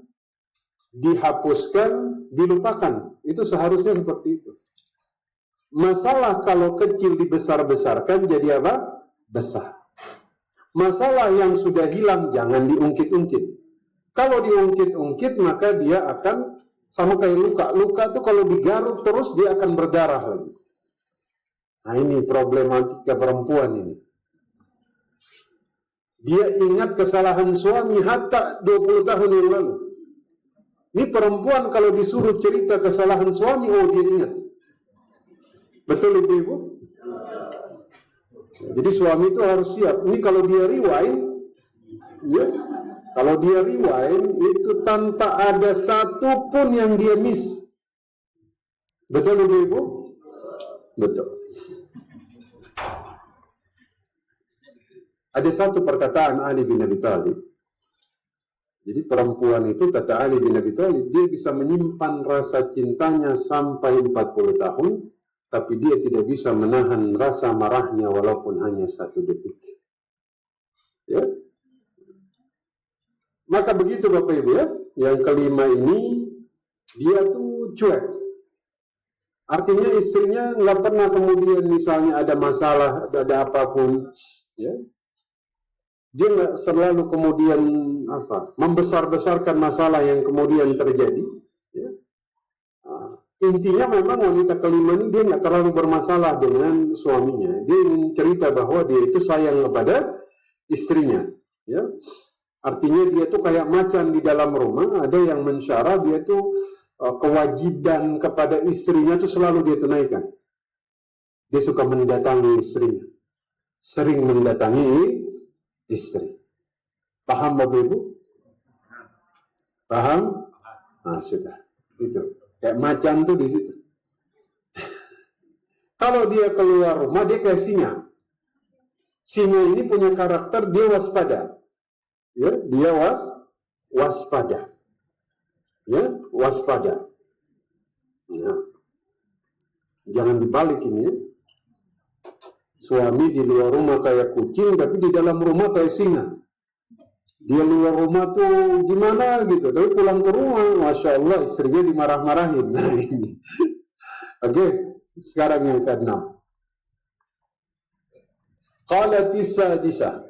dihapuskan, dilupakan. Itu seharusnya seperti itu. Masalah kalau kecil dibesar-besarkan jadi apa? Besar. Masalah yang sudah hilang jangan diungkit-ungkit. Kalau diungkit-ungkit maka dia akan sama kayak luka. Luka tuh kalau digaruk terus dia akan berdarah lagi. Nah ini problematika perempuan ini. Dia ingat kesalahan suami hatta 20 tahun yang lalu. Ini perempuan kalau disuruh cerita kesalahan suami, oh dia ingat. Betul ibu-ibu? Jadi suami itu harus siap. Ini kalau dia rewind, ya, Kalau dia rewind, itu tanpa ada satu pun yang dia miss. Betul Ibu? Betul. Ada satu perkataan Ali bin Abi Thalib. Jadi perempuan itu, kata Ali bin Abi Thalib, dia bisa menyimpan rasa cintanya sampai 40 tahun, tapi dia tidak bisa menahan rasa marahnya walaupun hanya 1 detik. Ya. Maka begitu Bapak Ibu ya. Yang kelima ini, dia tuh cuek. Artinya istrinya nggak pernah kemudian misalnya ada masalah, ada apapun, ya. Dia nggak selalu kemudian membesar-besarkan masalah yang kemudian terjadi. Ya. Intinya memang wanita kelima ini dia nggak terlalu bermasalah dengan suaminya. Dia ingin cerita bahwa dia itu sayang kepada istrinya. Ya. Artinya dia tuh kayak macan di dalam rumah. Ada yang mensyarah dia tuh kewajiban kepada istrinya tuh selalu dia tunaikan. Dia suka mendatangi istrinya. Sering mendatangi istri. Paham Bapak Ibu? Paham? Nah, sudah. Itu. Kayak macan tuh di situ. Kalau dia keluar rumah, dia kayak singa. Singa ini punya karakter dia waspada. Ya, dia waspada. Ya, waspada. Nah, jangan dibalik ini ya. Suami di luar rumah kayak kucing, tapi di dalam rumah kayak singa. Dia luar rumah tuh gimana gitu, tapi pulang ke rumah, Masya Allah, istrinya dimarah-marahin. Nah ini. Oke, sekarang yang ke-6. Qalatisa disa.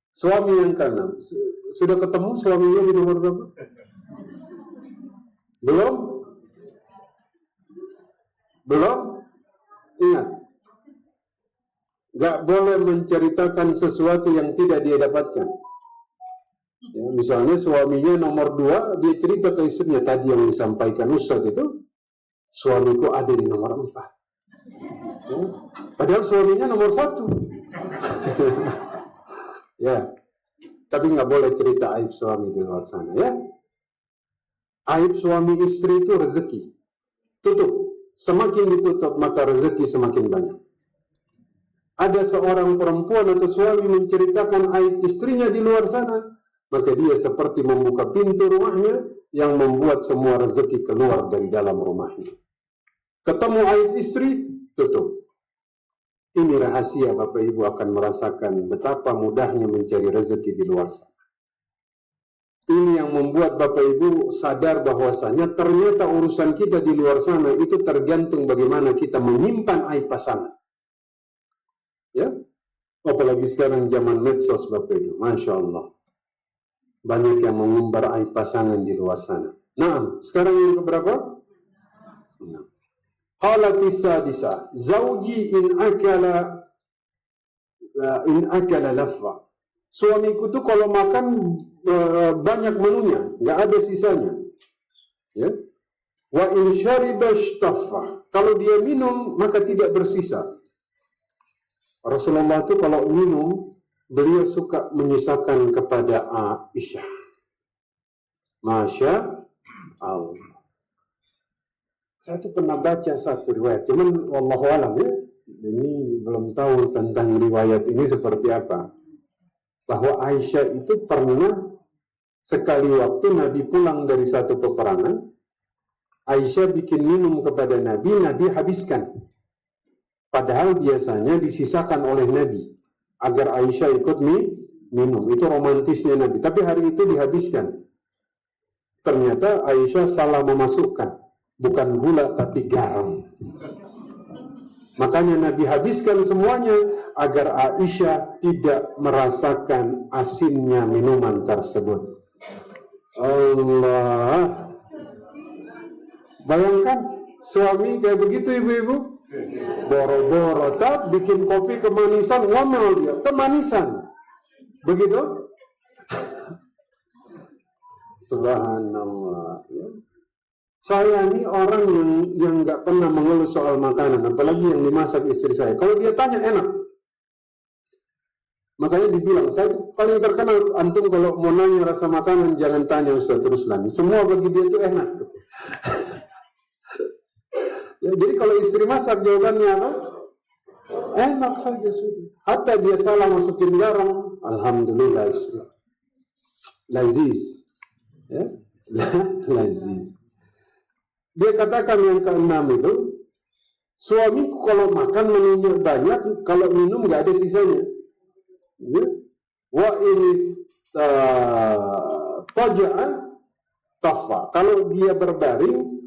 Suami yang ke-6. Sudah ketemu suaminya di nomor berapa? Belum? Belum? Ingat. Gak boleh menceritakan sesuatu yang tidak dia dapatkan. Ya, misalnya suaminya nomor 2, dia cerita ke istrinya, tadi yang disampaikan Ustaz itu, suamiku ada di nomor 4. Ya, padahal suaminya nomor 1. Ya, tapi nggak boleh cerita aib suami di luar sana ya. Aib suami istri itu rezeki. Tutup. Semakin ditutup maka rezeki semakin banyak. Ada seorang perempuan atau suami menceritakan aib istrinya di luar sana, maka dia seperti membuka pintu rumahnya yang membuat semua rezeki keluar dari dalam rumahnya. Ketemu aib istri, tutup. Ini rahasia Bapak Ibu akan merasakan betapa mudahnya mencari rezeki di luar sana. Ini yang membuat Bapak Ibu sadar bahwasanya ternyata urusan kita di luar sana itu tergantung bagaimana kita menyimpan aib pasangan. Ya, apalagi sekarang zaman medsos Bapak Ibu, Masya Allah. Banyak yang mengumbar aib pasangan di luar sana. Nah, sekarang yang keberapa? Nah. Qalatisa disa, zauji in akala lafwa. Suamiku tuh kalau makan banyak menunya, nggak ada sisanya. Ya. Wa in syariba ishtaffa. Kalau dia minum maka tidak bersisa. Rasulullah itu kalau minum, beliau suka menyisakan kepada Aisyah. Masya Allah. Saya tuh pernah baca satu riwayat, cuman wallahu alam ya, ini belum tahu tentang riwayat ini seperti apa. Bahwa Aisyah itu pernah sekali waktu Nabi pulang dari satu peperangan, Aisyah bikin minum kepada Nabi, Nabi habiskan. Padahal biasanya disisakan oleh Nabi agar Aisyah ikut minum. Itu romantisnya Nabi. Tapi hari itu dihabiskan. Ternyata Aisyah salah memasukkan. Bukan gula tapi garam. Makanya Nabi habiskan semuanya agar Aisyah tidak merasakan asinnya minuman tersebut. Allah. Bayangkan suami kayak begitu ibu-ibu. Boro-boro tak bikin kopi kemanisan, ngomel dia kemanisan, begitu. Subhanallah. Ya. Saya ini orang yang nggak pernah mengeluh soal makanan, apalagi yang dimasak istri saya. Kalau dia tanya enak, Makanya dibilang, saya paling terkenal, antum kalau mau nanya rasa makanan jangan tanya Ustaz Ruslan, semua bagi dia itu enak. Ya, jadi kalau istri masak jawabannya apa? Enak saja sudah. Hatta dia salah masukin garam, alhamdulillah istri. Laziz. Ya, laziz. Dia katakan yang keenam itu, suamiku kalau makan menunya banyak, kalau minum nggak ada sisanya. Ya. Wa ini taja'a tafa. Kalau dia berbaring,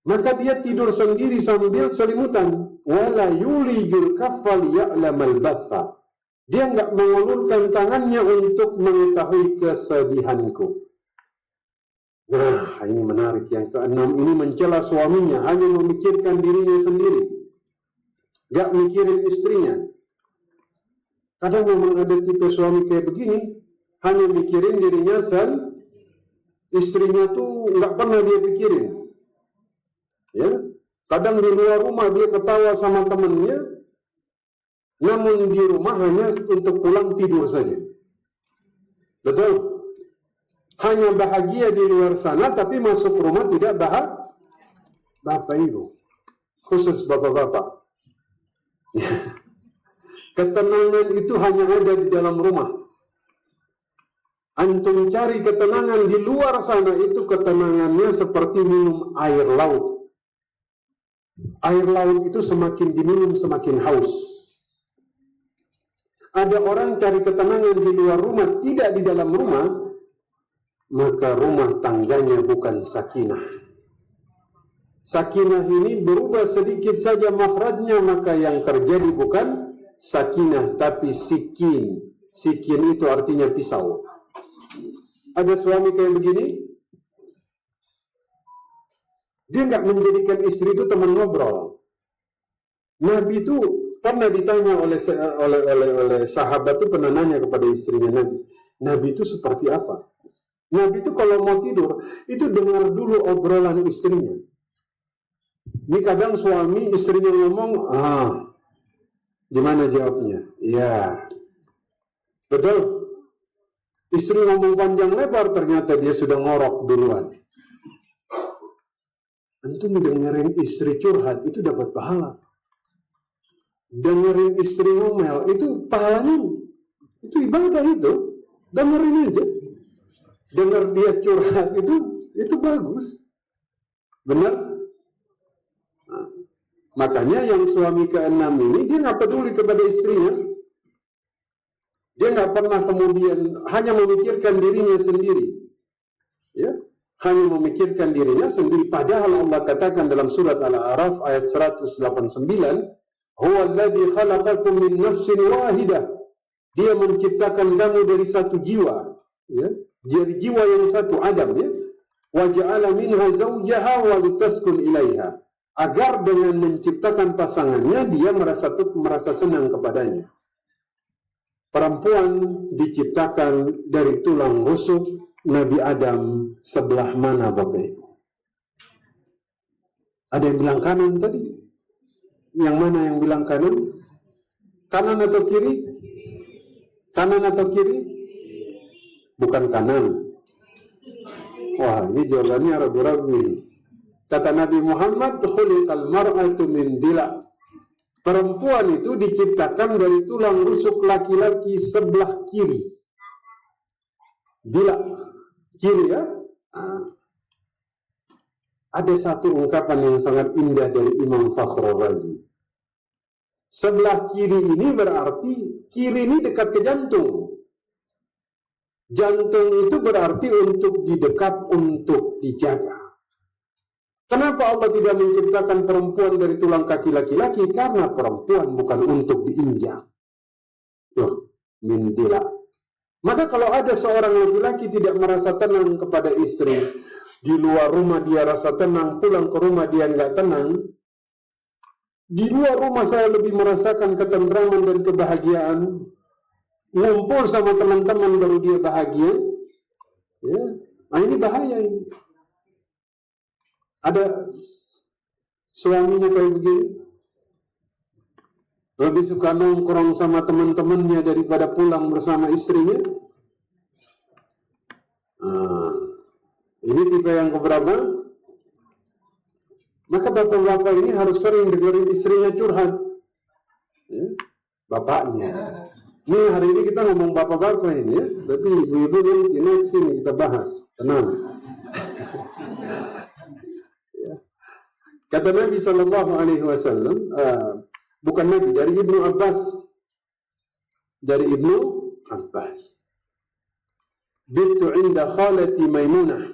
maka dia tidur sendiri sambil selimutan. Wala yulijul kaffa liya'lamal batha. Dia nggak mengulurkan tangannya untuk mengetahui kesedihanku. Nah, ini menarik. Yang keenam ini mencela suaminya, hanya memikirkan dirinya sendiri, nggak mikirin istrinya. Kadang memang ada tipe suami kayak begini, hanya mikirin dirinya istrinya tuh nggak pernah dia pikirin. Ya, kadang di luar rumah dia ketawa sama temannya, namun di rumah hanya untuk pulang tidur saja. Betul? Hanya bahagia di luar sana, tapi masuk rumah tidak bahagia. Bapak Ibu, khusus bapak-bapak. Ketenangan itu hanya ada di dalam rumah. Antum cari ketenangan di luar sana, itu ketenangannya seperti minum air laut. Air laut itu semakin diminum semakin haus. Ada orang cari ketenangan di luar rumah, tidak di dalam rumah, maka rumah tangganya bukan sakinah. Sakinah ini berubah sedikit saja makhrajnya, maka yang terjadi bukan sakinah, tapi sikin. Sikin itu artinya pisau. Ada suami kayak begini, dia nggak menjadikan istri itu teman ngobrol. Nabi itu pernah ditanya oleh sahabat itu, pernah nanya kepada istrinya Nabi. Nabi itu seperti apa? Nabi itu kalau mau tidur, itu dengar dulu obrolan istrinya. Ini kadang suami istrinya ngomong, gimana jawabnya? Iya. Betul. Istri ngomong panjang lebar, ternyata dia sudah ngorok duluan. Antum dengerin istri curhat, itu dapat pahala. Dengerin istri ngomel, itu pahalanya, itu ibadah itu. Dengerin aja. Dengar dia curhat, itu bagus. Benar? Nah, makanya yang suami keenam ini, dia nggak peduli kepada istrinya. Dia nggak pernah kemudian hanya memikirkan dirinya sendiri. Ya, hanya memikirkan dirinya sendiri. Padahal Allah katakan dalam surat Al-A'raf ayat 189, Huwallazi khalaqakum min nafsin wahidah. Dia menciptakan kamu dari satu jiwa, ya, dari jiwa yang satu, Adam, ya. Wa ja'ala minha zawjaha wa litaskun ilaiha. Agar dengan menciptakan pasangannya dia merasa senang kepadanya. Perempuan diciptakan dari tulang rusuk Nabi Adam sebelah mana Bapak Ibu? Ada yang bilang kanan tadi? Yang mana yang bilang kanan? Kanan atau kiri? Kanan atau kiri? Bukan kanan. Wah, ini jawabannya ragu-ragu ini. Kata Nabi Muhammad, khuliqal mar'atu min dila'. Perempuan itu diciptakan dari tulang rusuk laki-laki sebelah kiri. Dila, kiri, ya. Ada satu ungkapan yang sangat indah dari Imam Fakhrul Razi. Sebelah kiri ini berarti, kiri ini dekat ke jantung. Jantung itu berarti untuk didekat, untuk dijaga. Kenapa Allah tidak menciptakan perempuan dari tulang kaki laki-laki? Karena perempuan bukan untuk diinjak. Tuh, mintila. Maka kalau ada seorang laki-laki tidak merasa tenang kepada istri, di luar rumah dia rasa tenang, pulang ke rumah dia nggak tenang, di luar rumah saya lebih merasakan ketentraman dan kebahagiaan, ngumpul sama teman-teman baru dia bahagia, ya, nah ini bahaya ini. Ada suaminya kayak begini, Lebih suka nongkrong sama teman-temannya daripada pulang bersama istrinya. Ini tipe yang keberapa? Maka bapak-bapak ini harus sering dengerin istrinya curhat. Ya, bapaknya. Ini hari ini kita ngomong bapak-bapak ini ya, tapi ibu-ibu nanti next ini kita bahas. Tenang. Ya. Kata Nabi Sallallahu Alaihi Wasallam, bukan Nabi, dari Ibnu Abbas. Dari Ibnu Abbas. Bitu inda khalati Maimunah.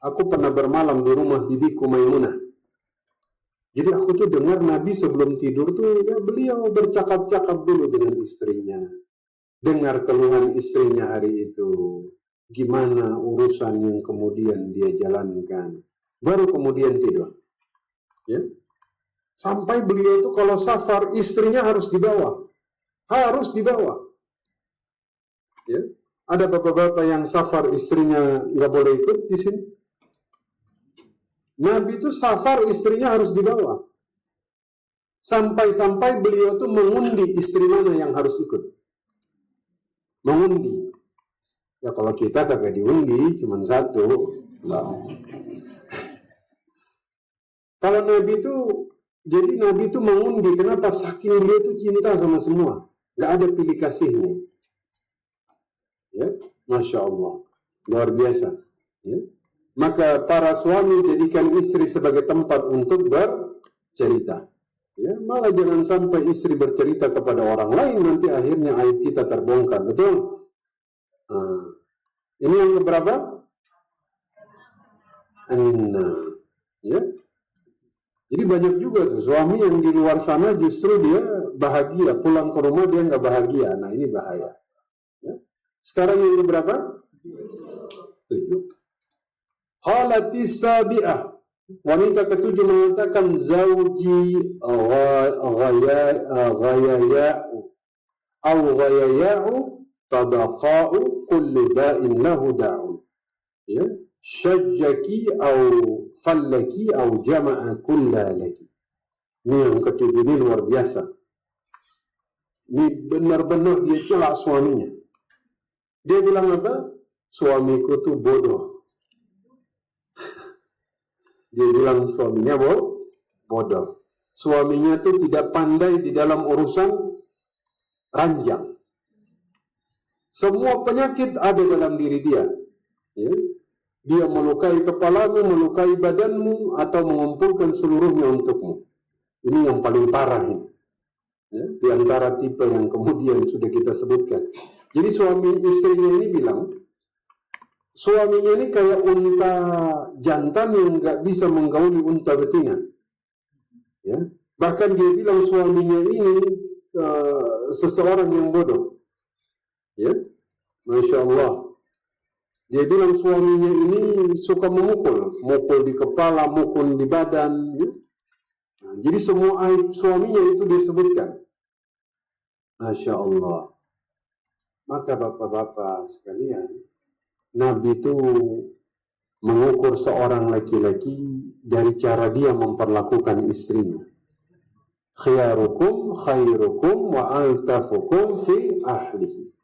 Aku pernah bermalam di rumah bibiku Maimunah. Jadi aku tuh dengar Nabi sebelum tidur tuh ya beliau bercakap-cakap dulu dengan istrinya. Dengar keluhan istrinya hari itu. Gimana urusan yang kemudian dia jalankan. Baru kemudian tidur. Ya. Sampai beliau tuh kalau safar istrinya harus dibawa. Harus dibawa. Ya. Ada bapak-bapak yang safar istrinya nggak boleh ikut di sini. Nabi itu safar istrinya harus dibawa. Sampai-sampai beliau tuh mengundi istri mana yang harus ikut. Mengundi. Ya kalau kita kagak diundi, cuma satu. Nah. Kalau Nabi itu, jadi Nabi itu mengundi. Kenapa? Saking dia itu cinta sama semua. Gak ada pilih kasihnya. Ya, Masya Allah. Luar biasa. Ya. Maka para suami jadikan istri sebagai tempat untuk bercerita. Ya, malah jangan sampai istri bercerita kepada orang lain, nanti akhirnya aib kita terbongkar. Betul? Ini yang keberapa? 6. Ya. Jadi banyak juga tuh suami yang di luar sana justru dia bahagia, pulang ke rumah dia nggak bahagia. Nah ini bahaya. Ya. Sekarang yang keberapa? 7. Qalatis sabi'ah. Wanita ketujuh mengatakan zauji ghayaya'u aw ghayaya'u tabaqa'u kullu da'in lahu da'un. Ya, syajjaki aw fallaki aw jama'a kullalaki. Ini yang ketujuh, ini luar biasa. Ini benar-benar dia celak suaminya. Dia bilang apa? Suamiku tuh bodoh. Dia bilang suaminya bodoh. Suaminya tuh tidak pandai di dalam urusan ranjang. Semua penyakit ada dalam diri dia. Ya. Dia melukai kepalamu, melukai badanmu, atau mengumpulkan seluruhnya untukmu. Ini yang paling parah ini. Ya. Di antara tipe yang kemudian sudah kita sebutkan. Jadi suami istrinya ini bilang, suaminya ini kayak unta jantan yang nggak bisa menggauli unta betina. Ya. Bahkan dia bilang suaminya ini seseorang yang bodoh. Ya. Masya Allah. Dia bilang suaminya ini suka mukul di kepala, mukul di badan. Ya. Nah, jadi semua aib suaminya itu disebutkan. Masya Allah. Maka bapak-bapak sekalian, Nabi itu mengukur seorang laki-laki dari cara dia memperlakukan istrinya. Khiyarukum khairukum wa altafukum fi ahlihi.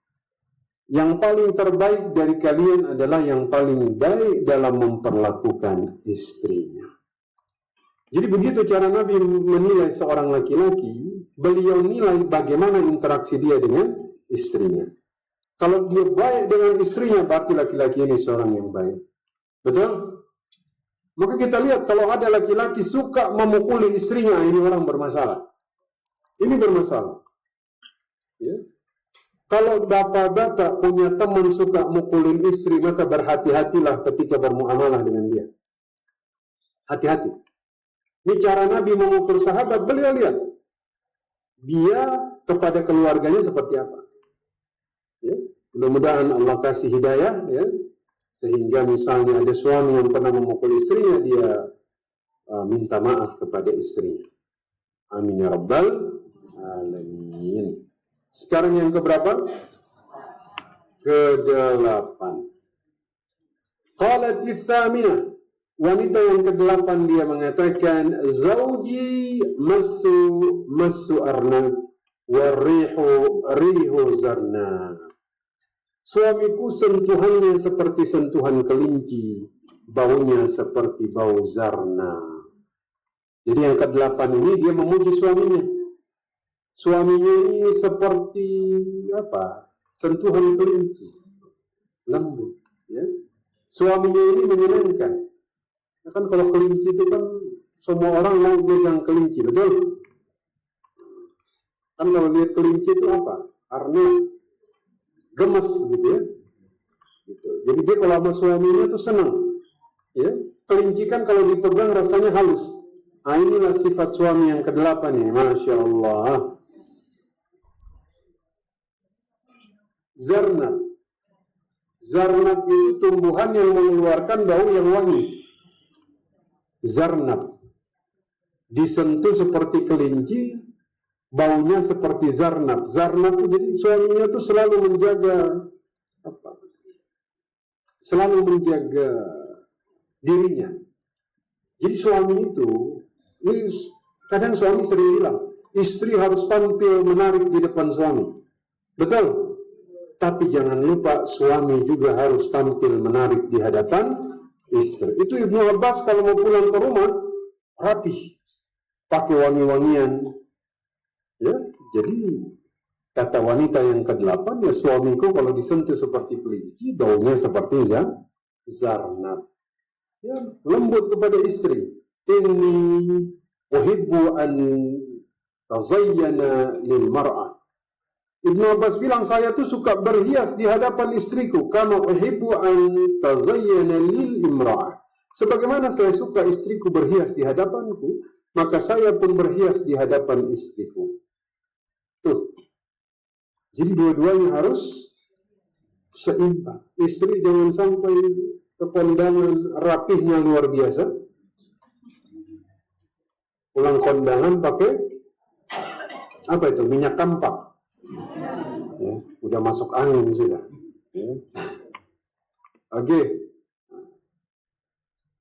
Yang paling terbaik dari kalian adalah yang paling baik dalam memperlakukan istrinya. Jadi begitu cara Nabi menilai seorang laki-laki, beliau nilai bagaimana interaksi dia dengan istrinya. Kalau dia baik dengan istrinya, berarti laki-laki ini seorang yang baik. Betul? Maka kita lihat kalau ada laki-laki suka memukuli istrinya, ini orang bermasalah. Ini bermasalah. Ya. Kalau bapak-bapak punya teman suka mukulin istri, maka berhati-hatilah ketika bermuamalah dengan dia. Hati-hati. Ini cara Nabi mengukur sahabat, beliau lihat. Dia kepada keluarganya seperti apa. Ya. Mudah-mudahan Allah kasih hidayah, ya, sehingga misalnya ada suami yang pernah memukul istrinya, dia minta maaf kepada istrinya. Amin ya rabbal alamin. Sekarang yang keberapa? Ke-8. Qalatis tsaminah. Wanita yang ke-8 dia mengatakan zauji masu arnab rihu zarna. Suamiku sentuhannya seperti sentuhan kelinci, baunya seperti bau zarna. Jadi yang ke-8 ini dia memuji suaminya. Suaminya ini seperti apa? Sentuhan kelinci, lembut. Ya. Suaminya ini menyenangkan. Ya kan kalau kelinci itu kan semua orang mau megang kelinci, betul? Kan kalau lihat kelinci itu apa? Arnya gemes gitu ya. Gitu. Jadi dia kalau sama suaminya tuh senang. Ya. Kelinci kan kalau dipegang rasanya halus. Nah inilah sifat suami yang ke-8 ini. Masya Allah. Zarnab. Zarnab itu tumbuhan yang mengeluarkan bau yang wangi. Zarnab. Disentuh seperti kelinci, baunya seperti zarnab. Zarnab itu jadi suaminya itu selalu menjaga apa? Selalu menjaga dirinya. Jadi suami itu, ini kadang suami sering bilang, istri harus tampil menarik di depan suami. Betul? Tapi jangan lupa suami juga harus tampil menarik di hadapan istri. Itu Ibnu Abbas kalau mau pulang ke rumah rapih, pakai wangi-wangian. Ya, jadi kata wanita yang ke-8 ya suamiku kalau disentuh seperti kelinci, baunya seperti zarnab. Ya, lembut kepada istri. Inni uhibbu an tazayyana lil mar'ah. Ibnu Abbas bilang, saya tuh suka berhias di hadapan istriku. Kama uhibbu an tazayyana lil imra'ah. Sebagaimana saya suka istriku berhias di hadapanku, maka saya pun berhias di hadapan istriku. Tuh. Jadi dua-duanya harus seimbang. Istri jangan sampai kekondangan rapihnya luar biasa. Pulang kondangan pakai apa itu? Minyak kampak. Ya, udah masuk angin sudah. Ya. Oke.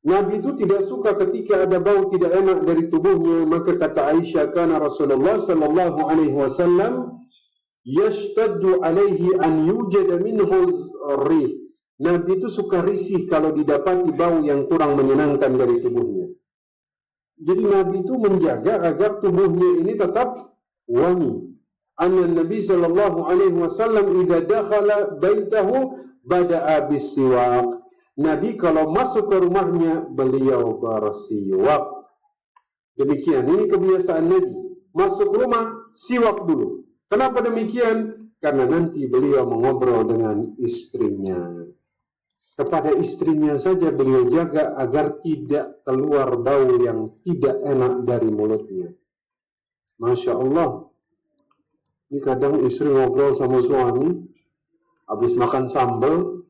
Nabi itu tidak suka ketika ada bau tidak enak dari tubuhnya. Maka kata Aisyah, kana Rasulullah sallallahu alaihi wasallam yashtaddu alaihi an yujada minhu rih. Nabi itu suka risih kalau didapati bau yang kurang menyenangkan dari tubuhnya. Jadi Nabi itu menjaga agar tubuhnya ini tetap wangi. Anna Nabi sallallahu alaihi wasallam idza dakhala baitahu bada'a bis-siwak. Nabi kalau masuk ke rumahnya beliau bersiwak. Demikian, ini kebiasaan Nabi. Masuk rumah siwak dulu. Kenapa demikian? Karena nanti beliau mengobrol dengan istrinya. Kepada istrinya saja beliau jaga agar tidak keluar bau yang tidak enak dari mulutnya. Masya Allah. Ini kadang istri ngobrol sama suami, habis makan sambal,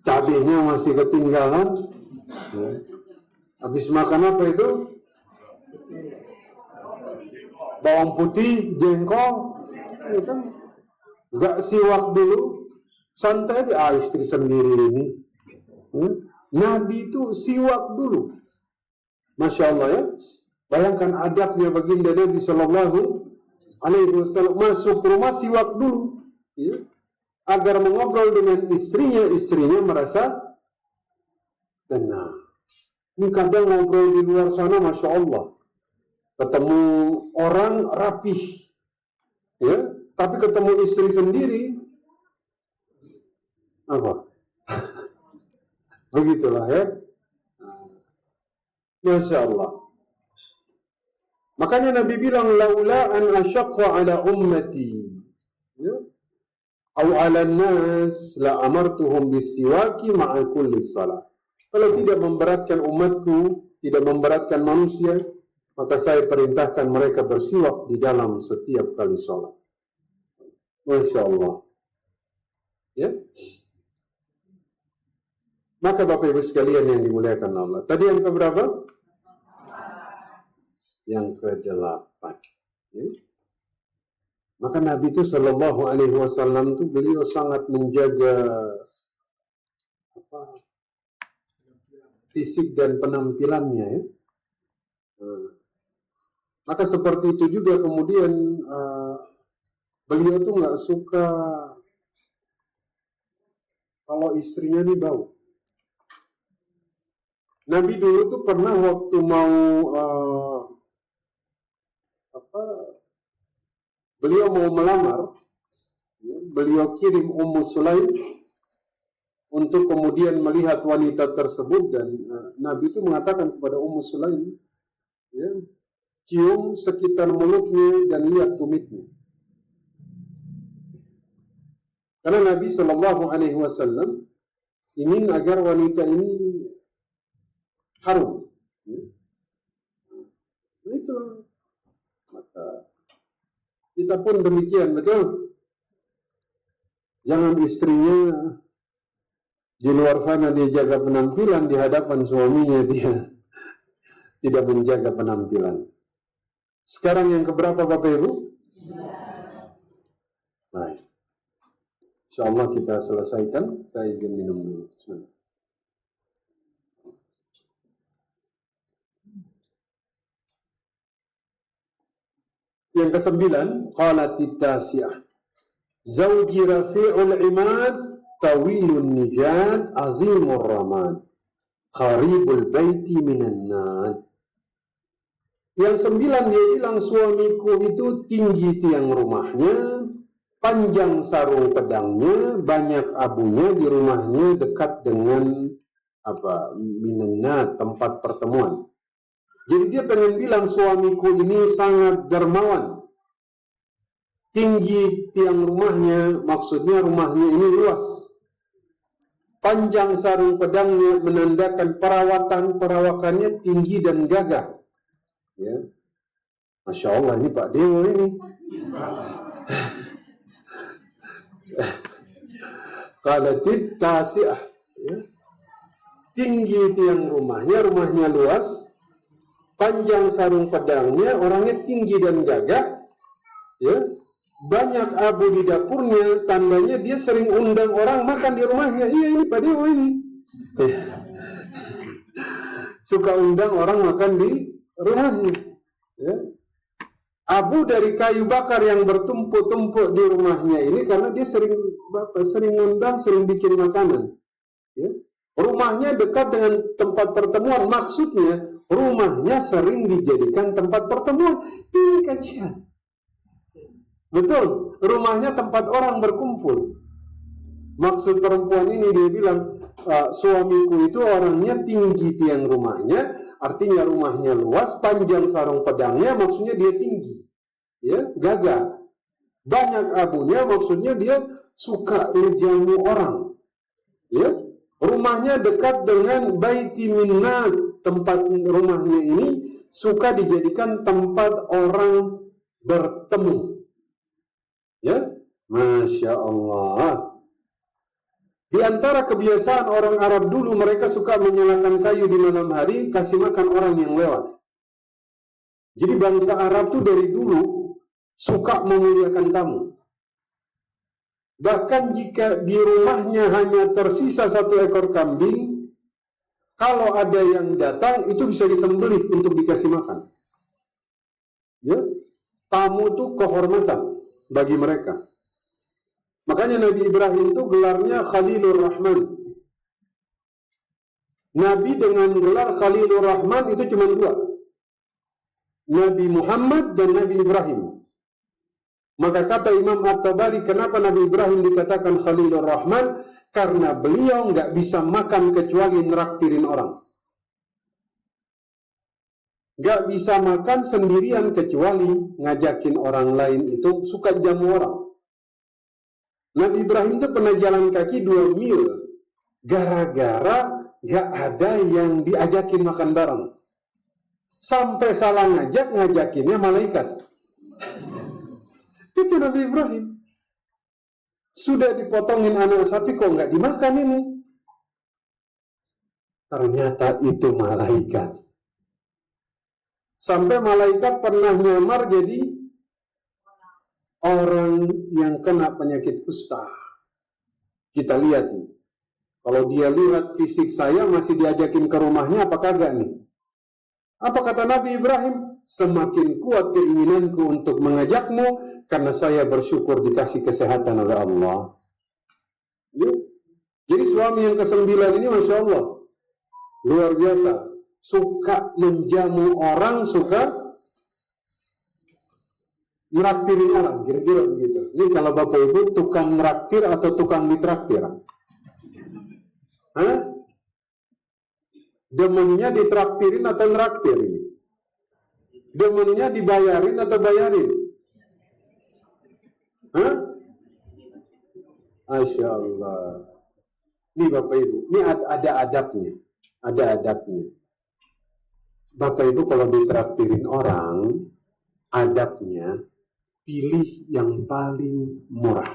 cabenya masih ketinggalan, habis makan apa itu? Bawang putih, jengkol, ya kan? Nggak siwak dulu, santai aja, istri sendiri ini. Nabi itu siwak dulu. Masya Allah ya. Bayangkan adabnya baginda Nabi Sallallahu Alaihi Wasallam, masuk rumah siwak dulu, ya, agar mengobrol dengan istrinya merasa tenang. Ini kadang ngobrol di luar sana, Masya Allah, ketemu orang rapih, ya, tapi ketemu istri sendiri, apa? Begitulah ya. Masya Allah. Makanya Nabi bilang, laula an asyaqqa ala ummati, ya, au ala nas la amartuhum bisiwaki ma'a kulli salat. Kalau tidak memberatkan umatku, tidak memberatkan manusia, maka saya perintahkan mereka bersiwak di dalam setiap kali sholat. Masya Allah. Ya. Maka Bapak Ibu sekalian yang dimuliakan Allah. Tadi yang keberapa? Yang ke-8. Ya. Maka Nabi itu Sallallahu Alaihi Wasallam itu beliau sangat menjaga fisik dan penampilannya. Ya. Maka seperti itu juga kemudian beliau tuh nggak suka kalau istrinya nih bau. Nabi dulu tuh pernah waktu mau beliau mau melamar, ya, beliau kirim Ummu Sulaim untuk kemudian melihat wanita tersebut, dan Nabi itu mengatakan kepada Ummu Sulaim, ya, cium sekitar mulutnya dan lihat tumitnya. Karena Nabi Shallallahu Alaihi Wasallam ingin agar wanita ini harum. Ya. Nah itulah. Maka kita pun demikian, betul. Jangan istrinya di luar sana dia jaga penampilan, di hadapan suaminya dia tidak menjaga penampilan. Sekarang yang keberapa Bapak Ibu? Baik. InsyaAllah kita selesaikan. Saya izin minum dulu. Bismillah. Yang ke-9, qalatit tasi'ah. Zawji rafi'ul imad, tawilun nijad, azimur ramad, qaribul baiti minan nad. Yang 9 dia bilang, suamiku itu tinggi tiang rumahnya, panjang sarung pedangnya, banyak abunya di rumahnya, dekat dengan minan nad, tempat pertemuan. Jadi dia pengen bilang suamiku ini sangat dermawan. Tinggi tiang rumahnya, maksudnya rumahnya ini luas. Panjang sarung pedangnya menandakan perawakannya tinggi dan gagah. Ya. Masya Allah, ini Pak Dewo ini. Qalatit tasi'ah. Ya. Tinggi tiang rumahnya luas. Panjang sarung pedangnya, orangnya tinggi dan gagah. Ya. Banyak abu di dapurnya, tandanya dia sering undang orang makan di rumahnya. Iya, ini Pak Dewo ini. Suka undang orang makan di rumahnya. Ya. Abu dari kayu bakar yang bertumpuk-tumpuk di rumahnya ini karena dia sering undang, sering bikin makanan. Ya. Rumahnya dekat dengan tempat pertemuan, maksudnya rumahnya sering dijadikan tempat pertemuan. Ini kajian. Betul, rumahnya tempat orang berkumpul. Maksud perempuan ini dia bilang, suamiku itu orangnya tinggi tiang rumahnya, artinya rumahnya luas, panjang sarung pedangnya, maksudnya dia tinggi, ya, gagah. Banyak abunya, maksudnya dia suka ngejamu orang, ya. Rumahnya dekat dengan baiti minnat, tempat rumahnya ini suka dijadikan tempat orang bertemu. Ya, Masya Allah. Di antara kebiasaan orang Arab dulu, mereka suka menyalakan kayu di malam hari, kasih makan orang yang lewat. Jadi bangsa Arab tuh dari dulu suka memuliakan tamu. Bahkan jika di rumahnya hanya tersisa 1 ekor kambing, kalau ada yang datang itu bisa disembelih untuk dikasih makan. Ya, tamu itu kehormatan bagi mereka. Makanya Nabi Ibrahim itu gelarnya Khalilur Rahman. Nabi dengan gelar Khalilur Rahman itu cuma 2. Nabi Muhammad dan Nabi Ibrahim. Maka kata Imam At-Tabari, kenapa Nabi Ibrahim dikatakan Khalilur Rahman? Karena beliau nggak bisa makan kecuali neraktirin orang. Nggak bisa makan sendirian kecuali ngajakin orang lain, itu suka jamu orang. Nabi Ibrahim itu pernah jalan kaki 2 mil gara-gara nggak ada yang diajakin makan bareng. Sampai salah ngajakinnya malaikat. Itu Nabi Ibrahim. Sudah dipotongin anak sapi kok nggak dimakan ini. Ternyata itu malaikat. Sampai malaikat pernah nyamar jadi orang yang kena penyakit kusta. Kita lihat nih. Kalau dia lihat fisik saya masih diajakin ke rumahnya apa kagak nih? Apa kata Nabi Ibrahim? semakin kuat keinginanku untuk mengajakmu karena saya bersyukur dikasih kesehatan oleh Allah. Ya. Jadi suami yang ke-9 ini Masya Allah luar biasa, suka menjamu orang, suka meraktirin orang, kira-kira begitu. Ini kalau Bapak Ibu tukang meraktir atau tukang ditraktir? Hah? Demennya ditraktirin atau neraktir ini? Demennya dibayarin atau bayarin? Hah? Masya Allah. Ini Bapak Ibu, ini ada adabnya. Ada adabnya. Bapak Ibu kalau ditraktirin orang, adabnya pilih yang paling murah.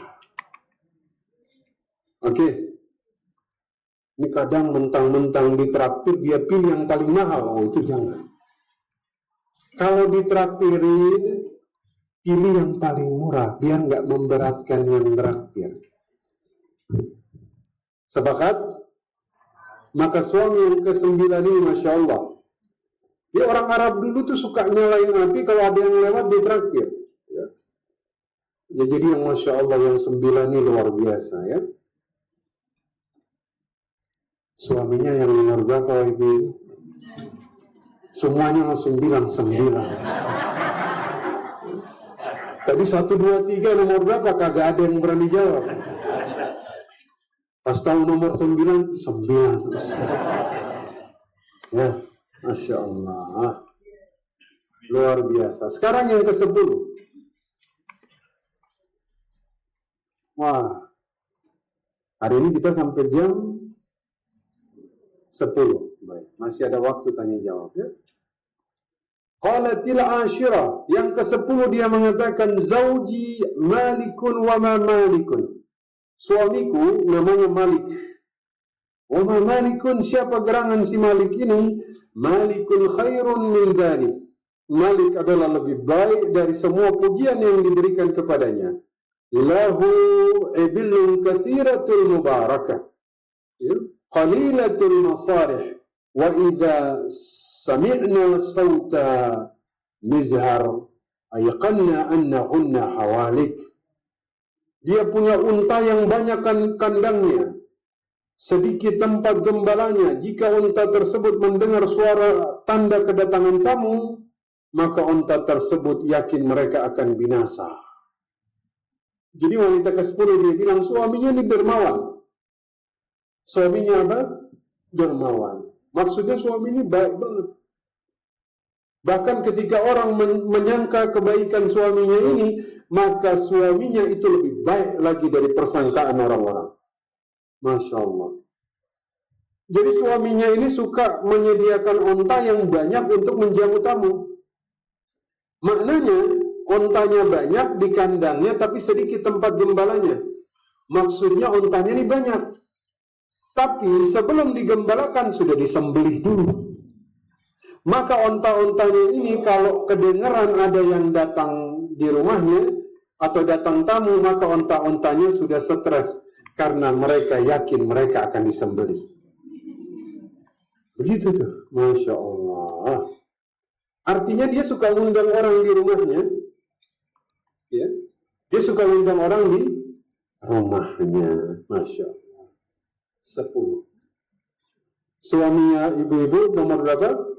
Oke. Ini kadang mentang-mentang ditraktir dia pilih yang paling mahal. Oh, itu jangan. Kalau ditraktirin pilih yang paling murah biar nggak memberatkan yang traktir. Sepakat? Maka suami yang ke-9 ini Masya Allah, dia orang Arab dulu tuh suka nyalain api kalau ada yang lewat ditraktir. Ya. Ya, jadi yang Masya Allah yang 9 ini luar biasa ya. Suaminya yang nomor berapa itu? Semuanya langsung bilang 9. Tadi 1, 2, 3 nomor berapa? Kagak ada yang berani jawab. Pas tahu nomor 9, 9. Ya, Masya Allah. Luar biasa. Sekarang yang ke-10. Wah. Hari ini kita sampai jam 10. Baik, masih ada waktu tanya jawab ya. Qalatil ashirah, yang ke-10 dia mengatakan zauji malikun wa ma malikun. Suamiku namanya Malik. Wa ma malikun, siapa gerangan si Malik ini? Malikun khairun min dzalik. Malik adalah lebih baik dari semua pujian yang diberikan kepadanya. Lahu ibilun katsiratul mubarakah. Ya. Qalilatul masarih wa idza sami'na sawta mizhar ayqanna annahunna hawalik. Dia punya unta yang banyak kandangnya, sedikit tempat gembalanya. Jika unta tersebut mendengar suara tanda kedatangan tamu, maka unta tersebut yakin mereka akan binasa. Jadi wanita ke-10 dia bilang suaminya ini dermawan. Suaminya apa? Dermawan. Maksudnya suami ini baik banget. Bahkan ketika orang menyangka kebaikan suaminya ini, maka suaminya itu lebih baik lagi dari persangkaan orang-orang. Masya Allah. Jadi suaminya ini suka menyediakan onta yang banyak untuk menjamu tamu. Maknanya, ontanya banyak di kandangnya, tapi sedikit tempat gembalanya. Maksudnya ontanya ini banyak. Tapi sebelum digembalakan sudah disembelih dulu. Maka onta-ontanya ini kalau kedengaran ada yang datang di rumahnya atau datang tamu, maka onta-ontanya sudah stres karena mereka yakin mereka akan disembelih. Begitu tuh, Masya Allah. Artinya dia suka undang orang di rumahnya, ya. Dia suka undang orang di rumahnya, Masya Allah. 10. Suaminya ibu-ibu nomor berapa?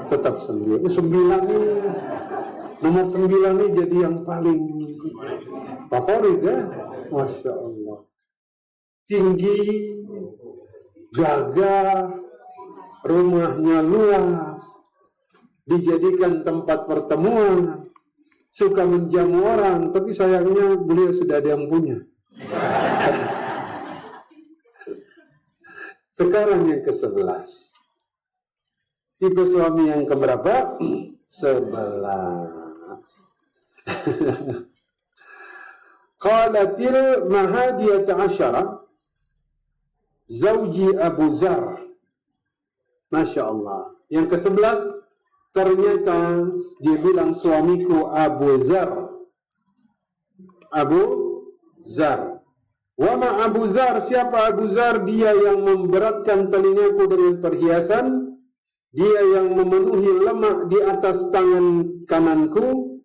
Tetap 9. 9 ini nomor 9 ini jadi yang paling favorit ya. Masya Allah. Tinggi, gagah, rumahnya luas, dijadikan tempat pertemuan, suka menjamu orang, tapi sayangnya beliau sudah ada yang punya. Sekarang yang ke-11. Tipe suami yang keberapa? 11. Qalatil mahadiyata asyara Zawji Abu Zar. Masya Allah. Yang ke-11 ternyata dia bilang suamiku Abu Zar. Abu Zar. Wama Abu Zar, siapa Abu Zar? Dia yang memberatkan telingaku dengan perhiasan Dia yang memenuhi lemak di atas tanganku,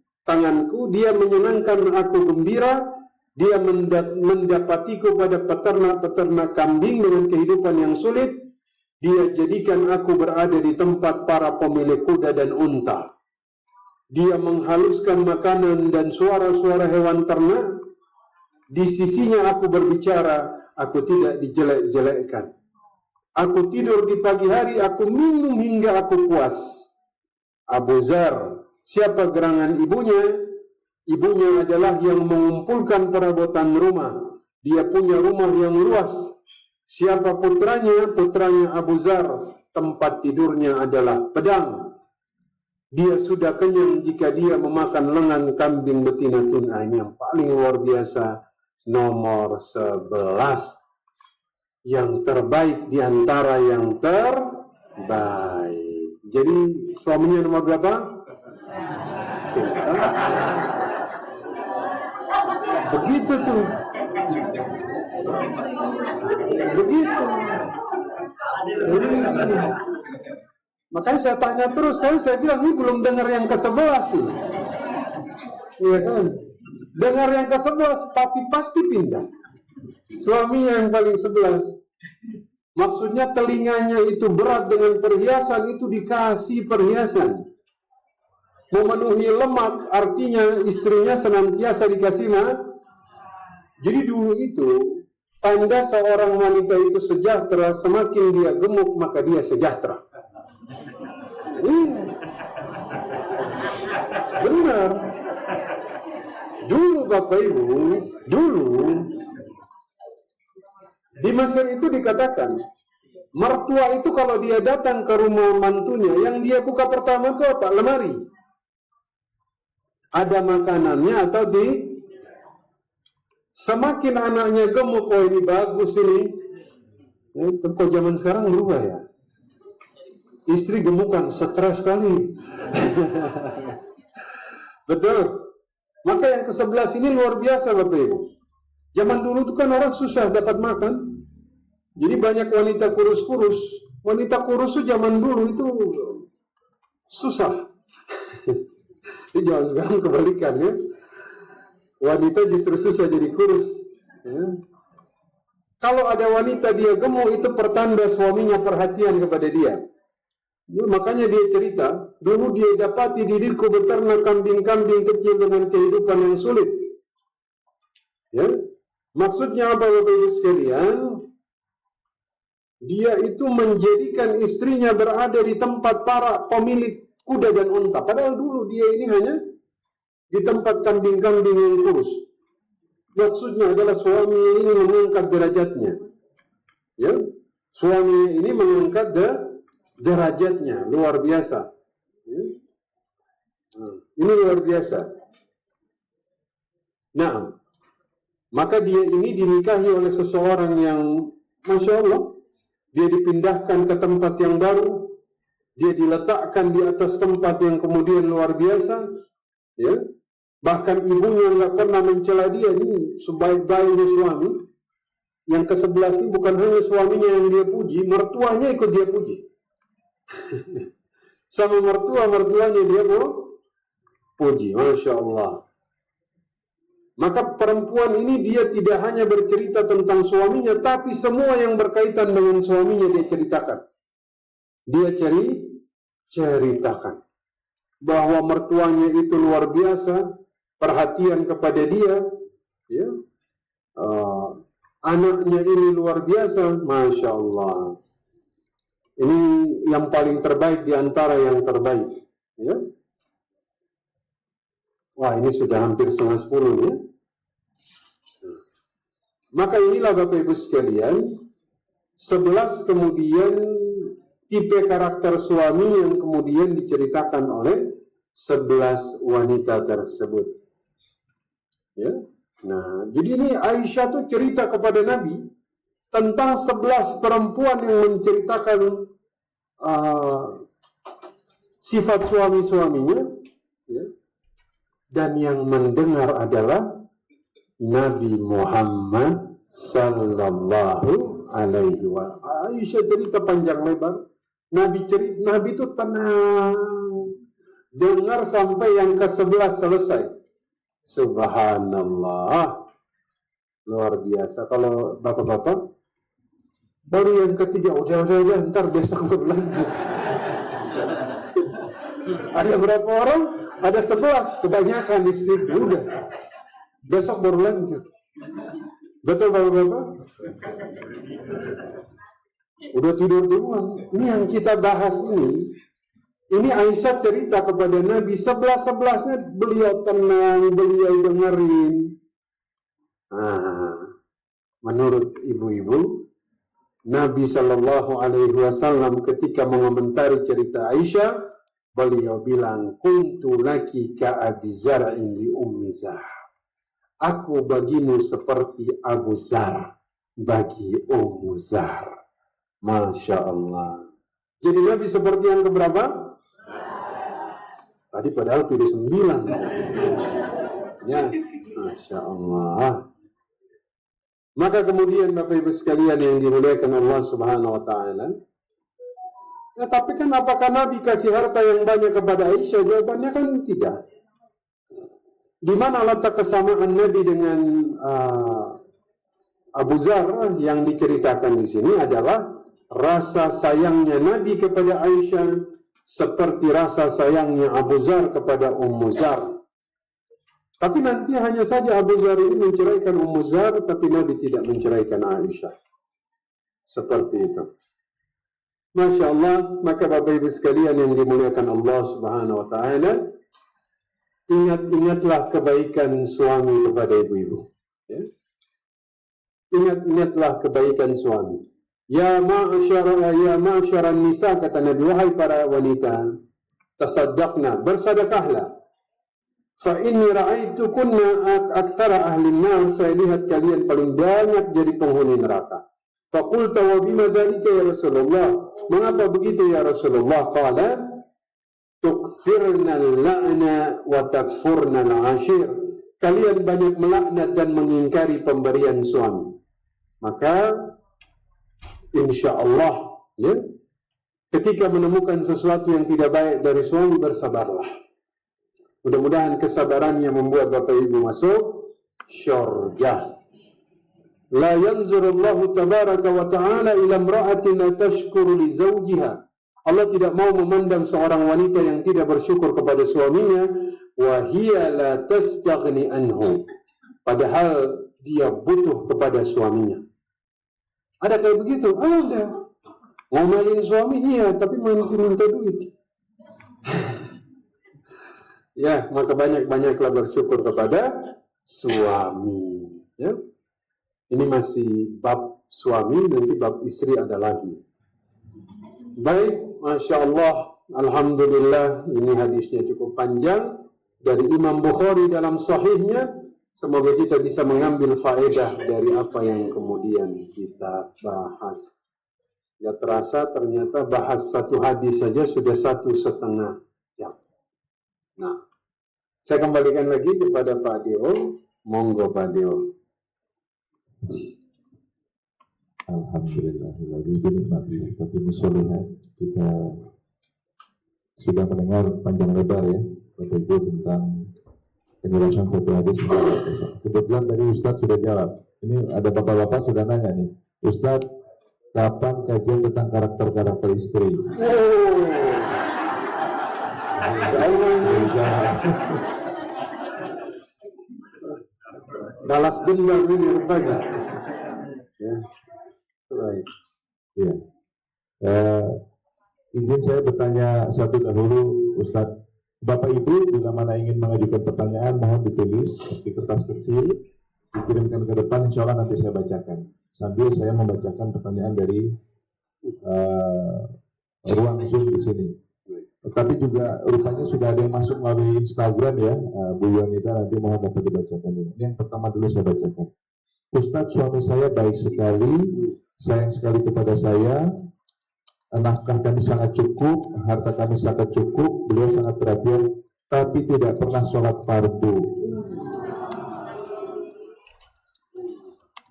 dia menyenangkan aku gembira, dia mendapatiku pada peternak-peternak kambing dengan kehidupan yang sulit, dia jadikan aku berada di tempat para pemilik kuda dan unta. Dia menghaluskan makanan dan suara-suara hewan ternak, di sisinya aku berbicara, aku tidak dijelek-jelekkan. Aku tidur di pagi hari, aku minum hingga aku puas. Abu Zar, siapa gerangan ibunya? Ibunya adalah yang mengumpulkan perabotan rumah. Dia punya rumah yang luas. Siapa putranya? Putranya Abu Zar, tempat tidurnya adalah pedang. Dia sudah kenyang jika dia memakan lengan kambing betina tuna. Ini yang paling luar biasa, nomor 11. Yang terbaik di antara yang terbaik. Jadi suaminya nomor berapa? Begitu tuh. Begitu. Makanya saya tanya terus, kan saya bilang ini belum dengar yang ke-11 sih. Iya kan? Dengar yang ke-11 pasti pindah. Suaminya yang paling 11. Maksudnya telinganya itu berat dengan perhiasan, itu dikasih perhiasan. Memenuhi lemak artinya istrinya senantiasa dikasih Jadi dulu itu tanda seorang wanita itu sejahtera, semakin dia gemuk maka dia sejahtera. Benar. Dulu Bapak Ibu, di Mesir itu dikatakan, mertua itu kalau dia datang ke rumah mantunya, yang dia buka pertama itu apa? Lemari. Ada makanannya atau semakin anaknya gemuk, oh ini bagus ini. Ya, kok zaman sekarang berubah ya. Istri gemukan, stres sekali. Betul. Maka yang ke-11 ini luar biasa Bapak Ibu. Zaman dulu itu kan orang susah dapat makan. Jadi banyak wanita kurus-kurus. Wanita kurus itu zaman dulu itu susah. Ini zaman sekarang kebalikan ya. Wanita justru susah jadi kurus. Ya. Kalau ada wanita dia gemuk, itu pertanda suaminya perhatian kepada dia. Ya, makanya dia cerita, dulu dia dapati diriku beternak kambing-kambing kecil dengan kehidupan yang sulit. Ya. Maksudnya apa Bapak Ibu sekalian? Dia itu menjadikan istrinya berada di tempat para pemilik kuda dan unta. Padahal dulu dia ini hanya di tempat kambing-kambing yang kurus. Maksudnya adalah suaminya ini mengangkat derajatnya. Ya, suaminya ini mengangkat derajatnya, luar biasa. Ya. Ini luar biasa. Nah, maka dia ini dinikahi oleh seseorang yang, Masya Allah, dia dipindahkan ke tempat yang baru, dia diletakkan di atas tempat yang kemudian luar biasa, ya. Bahkan ibunya nggak pernah mencela dia. Ini sebaik-baiknya suami. Yang ke-11 ini bukan hanya suaminya yang dia puji, mertuanya ikut dia puji. Sama mertuanya dia puji, Masya Allah. Maka perempuan ini dia tidak hanya bercerita tentang suaminya, tapi semua yang berkaitan dengan suaminya dia ceritakan. Dia ceritakan bahwa mertuanya itu luar biasa, perhatian kepada dia, ya. Anaknya ini luar biasa, Masya Allah. Ini yang paling terbaik di antara yang terbaik, ya. Wah, ini sudah hampir 9:30 ya. Maka inilah Bapak Ibu sekalian, 11 kemudian tipe karakter suami yang kemudian diceritakan oleh 11 wanita tersebut. Ya. Nah, jadi ini Aisyah tuh cerita kepada Nabi tentang 11 perempuan yang menceritakan sifat suami-suaminya, ya. Dan yang mendengar adalah Nabi Muhammad sallallahu alaihi wa Aisyah cerita panjang lebar. Nabi itu tenang, dengar sampai yang ke-11 selesai. Subhanallah, luar biasa. Kalau bapak-bapak baru yang ketiga, udah, ntar besok berlanjut. Ada berapa orang? Ada 11, kebanyakan istri. Udah, besok baru lanjut. Betul bapak-bapak? Udah tidur duluan. Ini yang kita bahas ini Aisyah cerita kepada Nabi, 11-11-nya beliau tenang, beliau dengerin. Menurut ibu-ibu, Nabi Shallallahu Alaihi Wasallam ketika mengomentari cerita Aisyah, beliau bilang, kuntu laki ka Abi Zar'in li Ummi Zar. Aku bagimu seperti Abu Zar bagi Ummu Zar. Masya Allah. Jadi Nabi seperti yang keberapa? Tadi padahal pilih 9. Ya, Masya Allah. Maka kemudian Bapak Ibu sekalian yang dimuliakan Allah Subhanahu wa Ta'ala, ya, tapi kan apakah Nabi kasih harta yang banyak kepada Aisyah? Jawabannya kan tidak. Di mana letak kesamaan Nabi dengan Abu Zar yang diceritakan di sini adalah rasa sayangnya Nabi kepada Aisyah seperti rasa sayangnya Abu Zar kepada Ummu Zar. Tapi nanti hanya saja Abu Zar ini menceraikan Ummu Zar, tapi Nabi tidak menceraikan Aisyah. Seperti itu. Masya Allah, maka Bapak Ibu sekalian yang dimuliakan Allah Subhanahu wa Ta'ala, ingat-ingatlah kebaikan suami kepada ibu-ibu. Ya? Ingat-ingatlah kebaikan suami. Ya ma'asyaran nisa, kata Nabi, wahai para wanita, tasaddaqna, bersedekahlah. Fa inni ra'aitukunna aktsara ahli nar, saya lihat kalian paling banyak jadi penghuni neraka. Fa qultu wa bima dzalika ya Rasulullah? Mengapa begitu ya Rasulullah? Qala tukthirna al-la'na wa takfurna al-ashir. Kalian banyak melaknat dan mengingkari pemberian suami. Maka insyaallah, ya, ketika menemukan sesuatu yang tidak baik dari suami, bersabarlah. Mudah-mudahan kesabarannya membuat Bapak Ibu masuk syurga. La yanzurullahu tabaraka wa ta'ala ila imra'atin la tashkuru li zawjiha. Allah tidak mau memandang seorang wanita yang tidak bersyukur kepada suaminya, wa hiya la tastaghni anhu, padahal dia butuh kepada suaminya. Ada kayak begitu? Ada. Ngomelin suami iya, tapi minta duit. Ya, maka banyak-banyaklah bersyukur kepada suami. Ya. Ini masih bab suami, nanti bab istri ada lagi. Baik, Masya Allah, Alhamdulillah, ini hadisnya cukup panjang dari Imam Bukhari dalam sahihnya. Semoga kita bisa mengambil faedah dari apa yang kemudian kita bahas. Ya, terasa ternyata bahas satu hadis saja sudah 1,5 jam. Nah, saya kembalikan lagi kepada Pak Deo. Monggo Pak Deo. Alhamdulillahilladzi binikmatihi tatimmu sholihat. Kita sudah mendengar panjang lebar ya Bapak Ibu tentang penjelasan satu hadis. Kebetulan tadi Ustadz sudah jawab. Ini ada bapak-bapak sudah nanya nih, Ustadz, kapan kajian tentang karakter-karakter istri? Balas dendam ini rupanya. Ya, baik. Ya. Izin saya bertanya satu dahulu, Ustadz. Bapak Ibu bila mana ingin mengajukan pertanyaan mohon ditulis di kertas kecil, dikirimkan ke depan, insya Allah nanti saya bacakan. Sambil saya membacakan pertanyaan dari ruang Zoom di sini. Tapi juga rupanya sudah ada yang masuk melalui Instagram ya, Bu Yonita, nanti mohon dapat dibacakan. Ini yang pertama dulu saya bacakan. Ustadz, suami saya baik sekali, sayang sekali kepada saya, nafkah kami sangat cukup, harta kami sangat cukup, beliau sangat perhatian, tapi tidak pernah sholat fardu.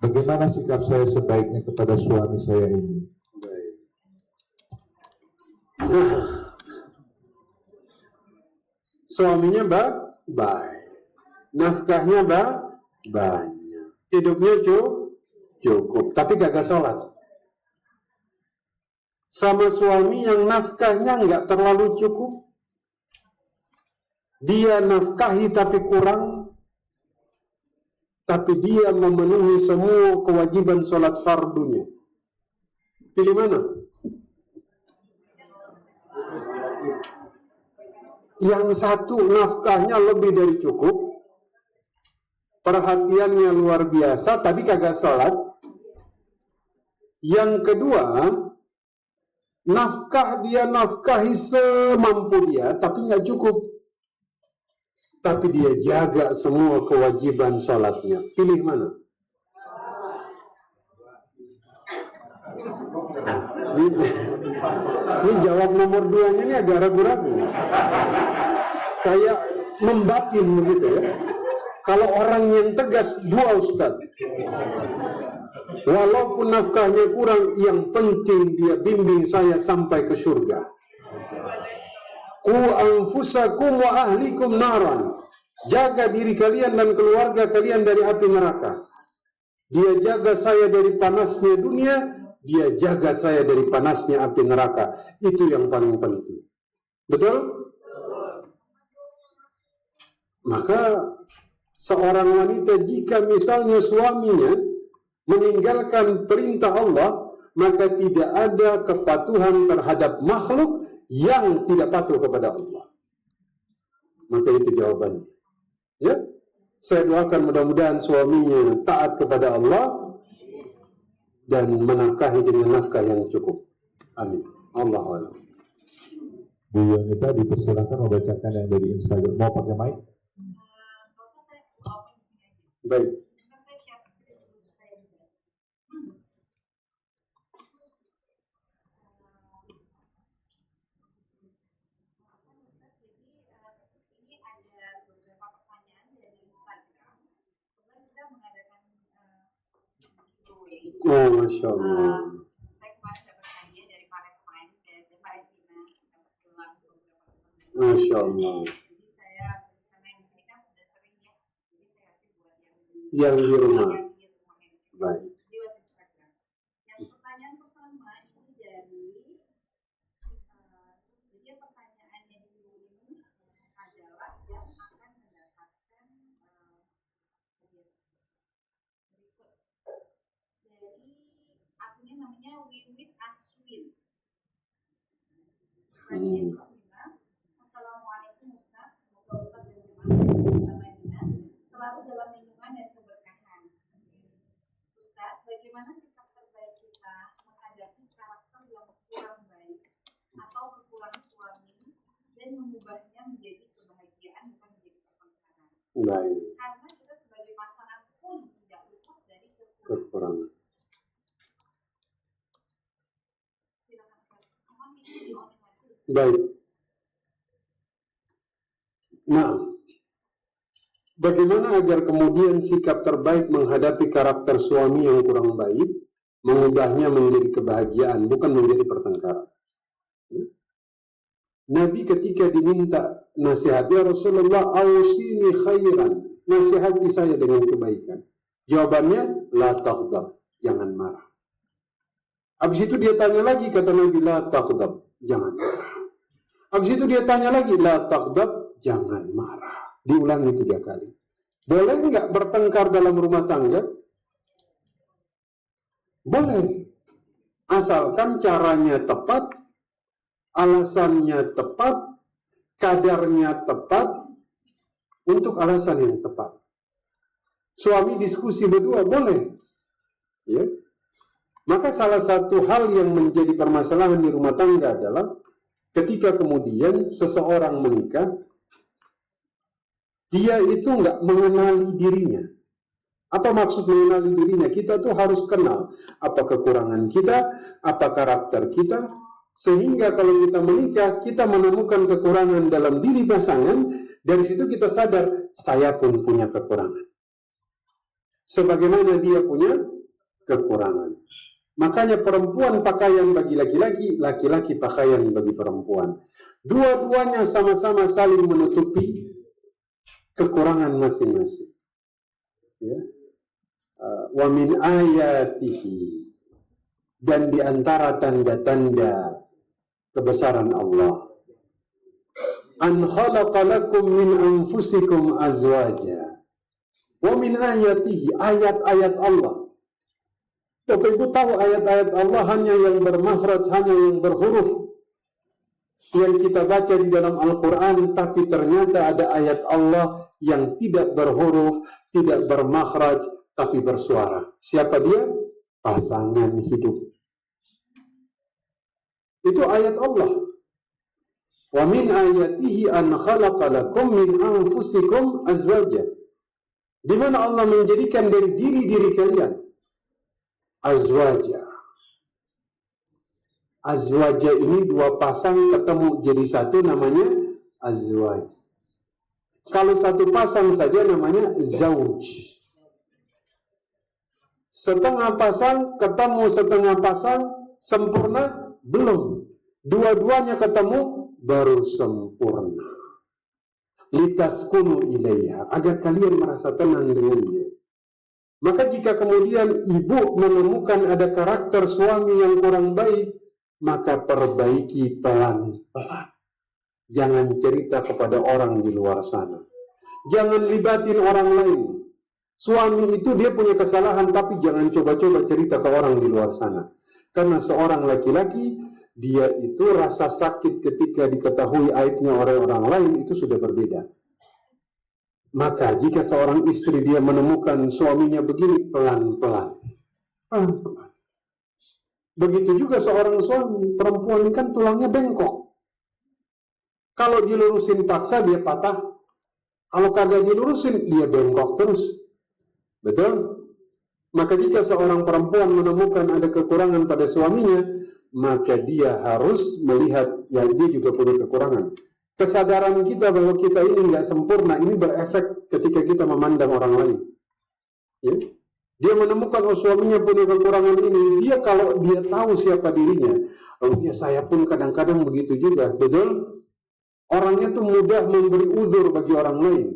Bagaimana sikap saya sebaiknya kepada suami saya ini? Suaminya baik, nafkahnya banyak, hidupnya cukup, tapi kagak sholat. Sama suami yang nafkahnya nggak terlalu cukup, dia nafkahi tapi kurang, tapi dia memenuhi semua kewajiban sholat fardunya. Pilih mana? Yang satu nafkahnya lebih dari cukup, perhatiannya luar biasa, tapi kagak sholat. Yang kedua, dia nafkahi semampu dia, tapi nggak cukup. Tapi dia jaga semua kewajiban sholatnya. Pilih mana? Ini jawab nomor 2-nya ini agak ragu-ragu. Kayak membatin begitu ya. Kalau orang yang tegas, 2 Ustaz. Walaupun nafkahnya kurang, yang penting dia bimbing saya sampai ke surga. Qu anfusakum wa ahlikum naran. Jaga diri kalian dan keluarga kalian dari api neraka. Dia jaga saya dari panasnya dunia, dia jaga saya dari panasnya api neraka. Itu yang paling penting. Betul? Maka seorang wanita jika misalnya suaminya meninggalkan perintah Allah, maka tidak ada kepatuhan terhadap makhluk yang tidak patuh kepada Allah. Maka itu jawabannya. Ya, saya doakan mudah-mudahan suaminya taat kepada Allah dan menafkahi dengan nafkah yang cukup. Amin. Allahu a'lam. Bu Yonita dipersilakan membacakan yang dari Instagram. Mau pakai mic? Baik. Oh, Masya Allah. Saya kemarin dapat hadiah dari Palestina, Masya Allah. Jadi saya, karena di sini kan sudah sering ya, jadi saya kasih buat Yang di rumah. ini. Baik. Lewat Instagram. Yang pertanyaan pertama ini dari, jadi pertanyaannya dulu ini adalah yang akan mendapatkan berikut. Dari akunnya namanya Winwit Aswin. Bismillah. Assalamualaikum Ustaz. Semoga Ustaz dan jemaah bersama Dina selalu dalam lindungan dan keberkahan. Ustaz, bagaimana sikap terbaik kita menghadapi karakter yang kurang baik atau kekurangan suami dan mengubahnya menjadi kebahagiaan bukan menjadi pertengkaran? Baik. Karena kita sebagai pasangan pun tidak luput dari Kekurangan. Baik. Nah, bagaimana agar kemudian sikap terbaik menghadapi karakter suami yang kurang baik, mengubahnya menjadi kebahagiaan, bukan menjadi pertengkaran. Ya. Nabi ketika diminta nasihat, ya Rasulullah, awsini khairan, nasihati saya dengan kebaikan. Jawabannya, la taghdab, jangan marah. Habis itu dia tanya lagi, kata Nabi, la taghdab, jangan marah. Habis itu dia tanya lagi, la taghdab, jangan marah. Diulangi 3 kali. Boleh nggak bertengkar dalam rumah tangga? Boleh. Asalkan caranya tepat, alasannya tepat, kadarnya tepat, untuk alasan yang tepat. Suami diskusi berdua boleh. Ya. Maka salah satu hal yang menjadi permasalahan di rumah tangga adalah ketika kemudian seseorang menikah, dia itu nggak mengenali dirinya. Apa maksud mengenali dirinya? Kita tuh harus kenal apa kekurangan kita, apa karakter kita, sehingga kalau kita menikah, kita menemukan kekurangan dalam diri pasangan, dari situ kita sadar, saya pun punya kekurangan. Sebagaimana dia punya kekurangan. Makanya perempuan pakaian bagi laki-laki, laki-laki pakaian bagi perempuan. Dua-duanya sama-sama saling menutupi kekurangan masing-masing. Ya. Wa min ayatihi, dan di antara tanda-tanda kebesaran Allah, an khalaqa lakum min anfusikum azwaja. Wa min ayatihi, ayat-ayat Allah. Bapak Ibu tahu ayat-ayat Allah hanya yang bermakhraj, hanya yang berhuruf yang kita baca di dalam Al-Quran, tapi ternyata ada ayat Allah yang tidak berhuruf, tidak bermakhraj, tapi bersuara. Siapa dia? Pasangan hidup. Itu ayat Allah. Wa min ayatihi an khalaqa lakum min anfusikum azwaja. Di mana Allah menjadikan dari diri-diri kalian azwaja. Azwaja ini dua pasang ketemu jadi satu, namanya azwaj. Kalau satu pasang saja namanya zauj. Setengah pasang ketemu setengah pasang sempurna? Belum. Dua-duanya ketemu baru sempurna. Litaskunu ilaiha, agar kalian merasa tenang dengannya. Maka jika kemudian ibu menemukan ada karakter suami yang kurang baik, maka perbaiki pelan-pelan. Jangan cerita kepada orang di luar sana. Jangan libatin orang lain. Suami itu dia punya kesalahan, tapi jangan coba-coba cerita ke orang di luar sana. Karena seorang laki-laki, dia itu rasa sakit ketika diketahui aibnya oleh orang lain itu sudah berbeda. Maka jika seorang istri dia menemukan suaminya begini, pelan-pelan. Pelan-pelan. Begitu juga seorang suami, perempuan kan tulangnya bengkok. Kalau dilurusin paksa dia patah. Kalau kagak dilurusin dia bengkok terus. Betul? Maka jika seorang perempuan menemukan ada kekurangan pada suaminya, maka dia harus melihat ya dia juga punya kekurangan. Kesadaran kita bahwa kita ini nggak sempurna, ini berefek ketika kita memandang orang lain. Ya? Dia menemukan suaminya punya kekurangan ini, dia kalau dia tahu siapa dirinya, ya saya pun kadang-kadang begitu juga, betul? Orangnya tuh mudah memberi uzur bagi orang lain.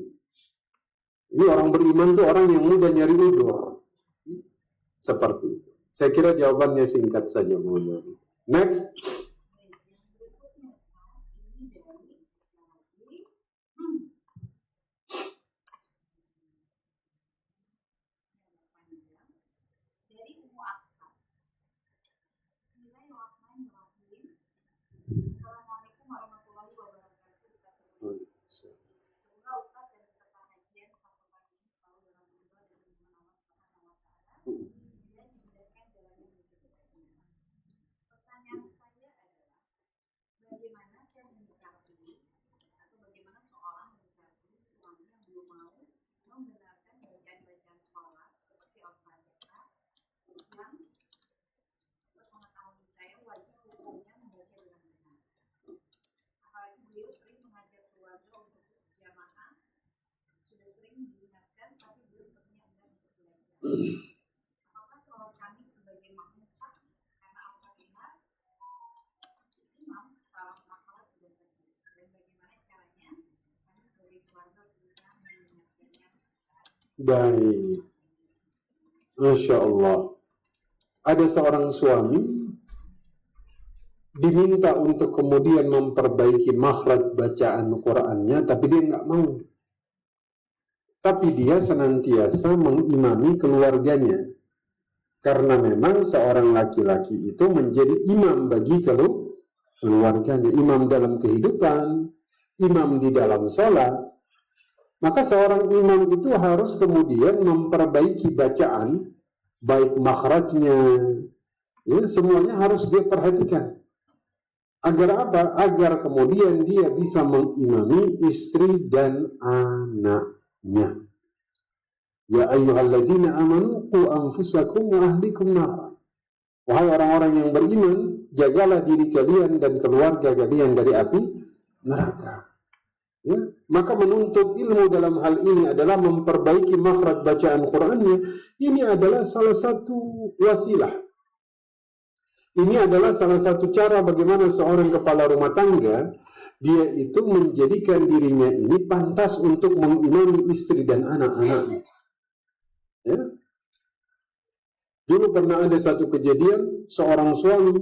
Ini orang beriman tuh orang yang mudah nyari uzur. Seperti itu. Saya kira jawabannya singkat saja, Bu. Next. Dari Ummu Aksa. Bismillahirrahmanirrahim. Assalamualaikum warahmatullahi wabarakatuh. Semoga Ustaz dan peserta kajian Fakultas ini selalu dalam ridho dan lindungan Allah Subhanahu wa Ta'ala, dan dimudahkan jalan yang berbeda. Pertanyaan saya adalah, bagaimana saya mendekati atau bagaimana seorang mendekati suami yang belum mau membenarkan bacaan-bacaan sholat seperti Al-Fatihah yang sepengetahuan saya wajib hukumnya membaca dengan benar. Apalagi beliau sering mengajak keluarga untuk berjamaah, sudah sering diingatkan, tapi beliau sepertinya enggan untuk belajar. Apakah sholat kami sebagai makmum sah karena Al-Fatihah si imam salah makhluk dan tajwid, dan bagaimana caranya kami sebagai keluarga bisa mengingatkannya? Baik. Masya Allah. Ada seorang suami diminta untuk kemudian memperbaiki makhraj bacaan Qur'annya, tapi dia nggak mau. Tapi dia senantiasa mengimami keluarganya. Karena memang seorang laki-laki itu menjadi imam bagi keluarganya. Imam dalam kehidupan, imam di dalam sholat. Maka seorang imam itu harus kemudian memperbaiki bacaan, baik makhrajnya, ya, semuanya harus dia perhatikan. Agar apa? Agar kemudian dia bisa mengimami istri dan anaknya. Ya ayyuhalladzina amanu qu anfusakum wa ahlikum nar. Wahai orang-orang yang beriman, jagalah diri kalian dan keluarga kalian dari api neraka. Ya, maka menuntut ilmu dalam hal ini adalah memperbaiki makhraj bacaan Qur'annya. Ini adalah salah satu wasilah Ini adalah salah satu cara bagaimana seorang kepala rumah tangga dia itu menjadikan dirinya ini pantas untuk mengimami istri dan anak-anaknya. Ya. Dulu pernah ada satu kejadian, seorang suami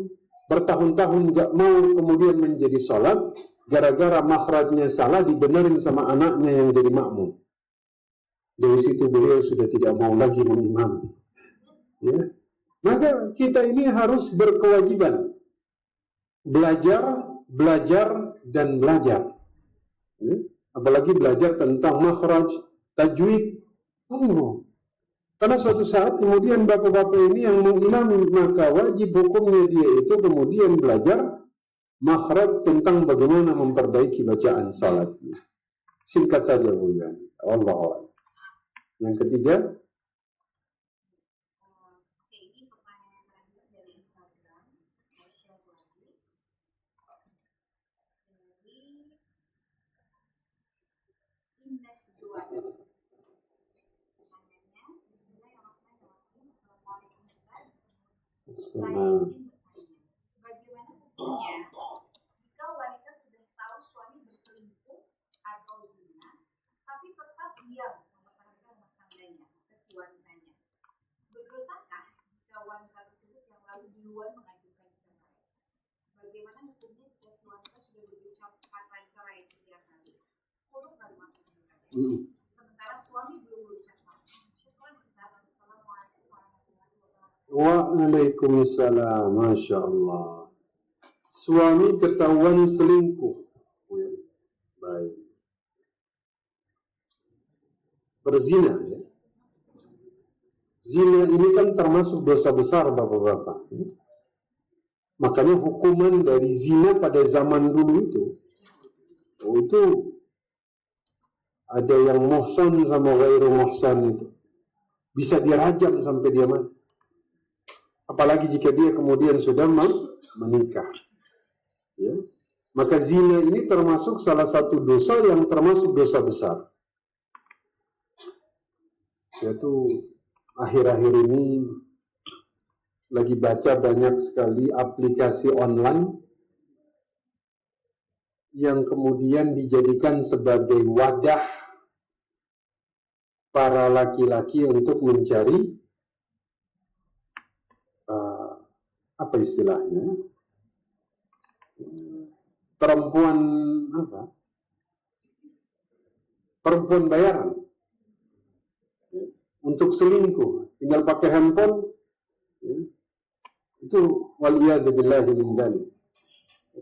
bertahun-tahun gak mau kemudian menjadi salat, gara-gara makhrajnya salah dibenerin sama anaknya yang jadi makmum. Dari situ beliau sudah tidak mau lagi mengimami. Ya. Maka kita ini harus berkewajiban belajar, dan belajar. Ya. Apalagi belajar tentang makhraj, tajwid. Karena suatu saat kemudian bapak-bapak ini yang mengimami, maka wajib hukumnya dia itu kemudian belajar makhraj tentang bagaimana memperbaiki bacaan salatnya. Singkat saja Bu Yani. Allah. Yang ketiga, Oke, ini pertanyaan terakhir dari Instagram. Saya share lagi. Dari Indah Juan. Pertanyaannya, Bismillahirrahmanirrahim. Assalamualaikum Ustaz. Saya ingin bertanya, bagaimana hukumnya jika wanita sudah tahu suami berselingkuh atau zina, tapi tetap diam mempertahankan rumah tangganya, seperti wanitanya? Berdosakah jika wanita tersebut yang lalu duluan mengajukan cerai? Bagaimana hukumnya jika si wanita sudah berucap kata cerai 3 kali? Kurang kali maksudnya. Sementara suami belum berucap kata. Syukur Ustaz. Assalamualaikum warahmatullahi wabarakatuh. waalaikumsalam, Masya Allah. Suami ketahuan selingkuh. Ya. Baik. Berzina, ya. Zina ini kan termasuk dosa besar bapak-bapak. Ya. Makanya hukuman dari zina pada zaman dulu itu ada yang muhsan sama ghairu muhsan itu. Bisa dirajam sampai dia mati. Apalagi jika dia kemudian sudah menikah. Ya. Maka zina ini termasuk salah satu dosa yang termasuk dosa besar. Yaitu akhir-akhir ini lagi baca banyak sekali aplikasi online yang kemudian dijadikan sebagai wadah para laki-laki untuk mencari apa istilahnya, perempuan bayaran untuk selingkuh, tinggal pakai handphone, ya. Itu waliyadzubillahi min dzalik.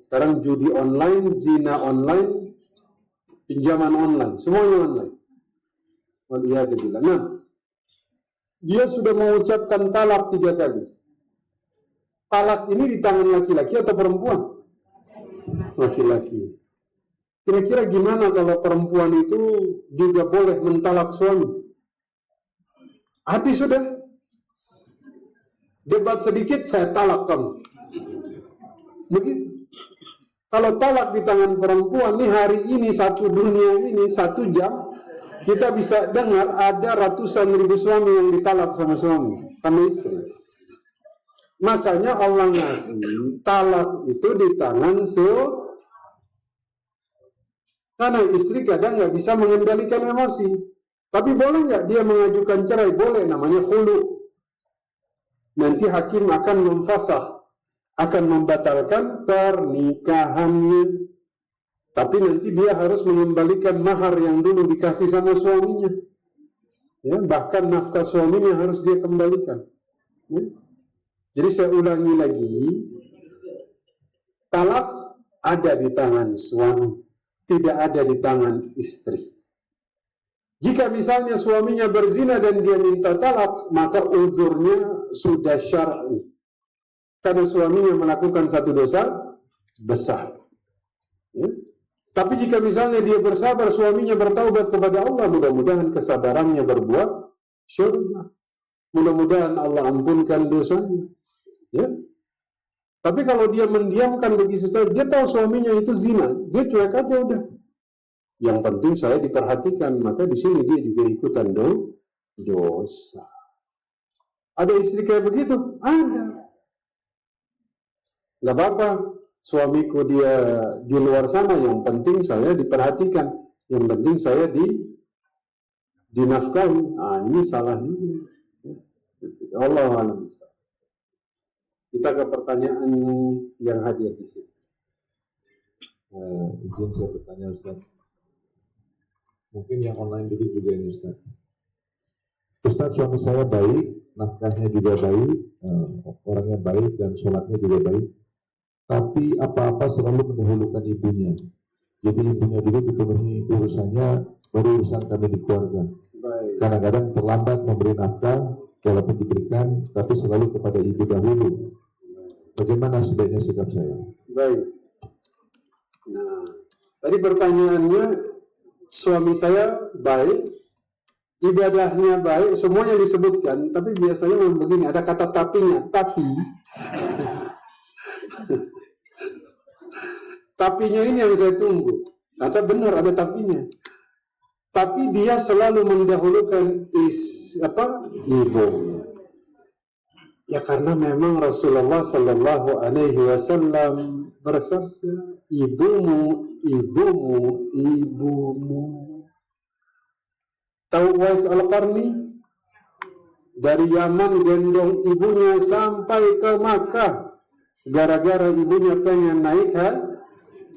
Sekarang judi online, zina online, pinjaman online, semuanya online. Waliyadzubillah. Nah, dia sudah mengucapkan talak 3 kali. Talak ini di tangan laki-laki atau perempuan? Laki-laki. Kira-kira gimana kalau perempuan itu juga boleh mentalak suami? Habis sudah. Debat sedikit, saya talak kamu. Begitu. Kalau talak di tangan perempuan, nih hari ini, satu dunia ini, 1 jam, kita bisa dengar ada ratusan ribu suami yang ditalak sama suami, sama istri. Makanya Allah ngasih talak itu di tangan karena istri kadang nggak bisa mengendalikan emosi. Tapi boleh nggak dia mengajukan cerai? Boleh, namanya khulu. Nanti hakim akan memfasakh, akan membatalkan pernikahannya. Tapi nanti dia harus mengembalikan mahar yang dulu dikasih sama suaminya. Ya, bahkan nafkah suaminya harus dia kembalikan. Ya. Jadi saya ulangi lagi, talak ada di tangan suami, tidak ada di tangan istri. Jika misalnya suaminya berzina dan dia minta talak, maka uzurnya sudah syar'i. Karena suaminya melakukan satu dosa besar. Ya. Tapi jika misalnya dia bersabar, suaminya bertaubat kepada Allah, mudah-mudahan kesabarannya berbuah syurga. Mudah-mudahan Allah ampunkan dosanya. Ya. Tapi kalau dia mendiamkan begitu saja, dia tahu suaminya itu zina, dia cuek aja udah. Yang penting saya diperhatikan, maka di sini dia juga ikutan dosa. Ada istri kayak begitu? Ada. Nggak apa-apa, suamiku dia di luar sana, yang penting saya diperhatikan, yang penting saya dinafkahi. Ini salah juga. Allah a'lam. Kita ke pertanyaan yang hadir di sini. Izin saya bertanya Ustaz. Mungkin yang online dulu juga ini Ustaz. Ustaz, suami saya baik, nafkahnya juga baik, orangnya baik dan sholatnya juga baik. Tapi apa-apa selalu mendahulukan ibunya. Jadi ibunya dulu dipenuhi urusannya, baru urusan kami di keluarga. Baik. Kadang-kadang terlambat memberi nafkah, walaupun diberikan, tapi selalu kepada ibu dahulu. Bagaimana sebaiknya sikap saya? Baik. Nah, tadi pertanyaannya, suami saya baik, ibadahnya baik, semuanya disebutkan, tapi biasanya memang begini, ada kata tapinya, tapi. Tapinya ini yang saya tunggu. Kata benar ada tapinya. Tapi dia selalu mendahulukan ibunya. Ya karena memang Rasulullah Sallallahu Alaihi Wasallam bersabda, ibumu. Tahu Uwais Al-Qarni? Dari Yaman gendong ibunya sampai ke Makkah. Gara-gara ibunya pengen naik haji.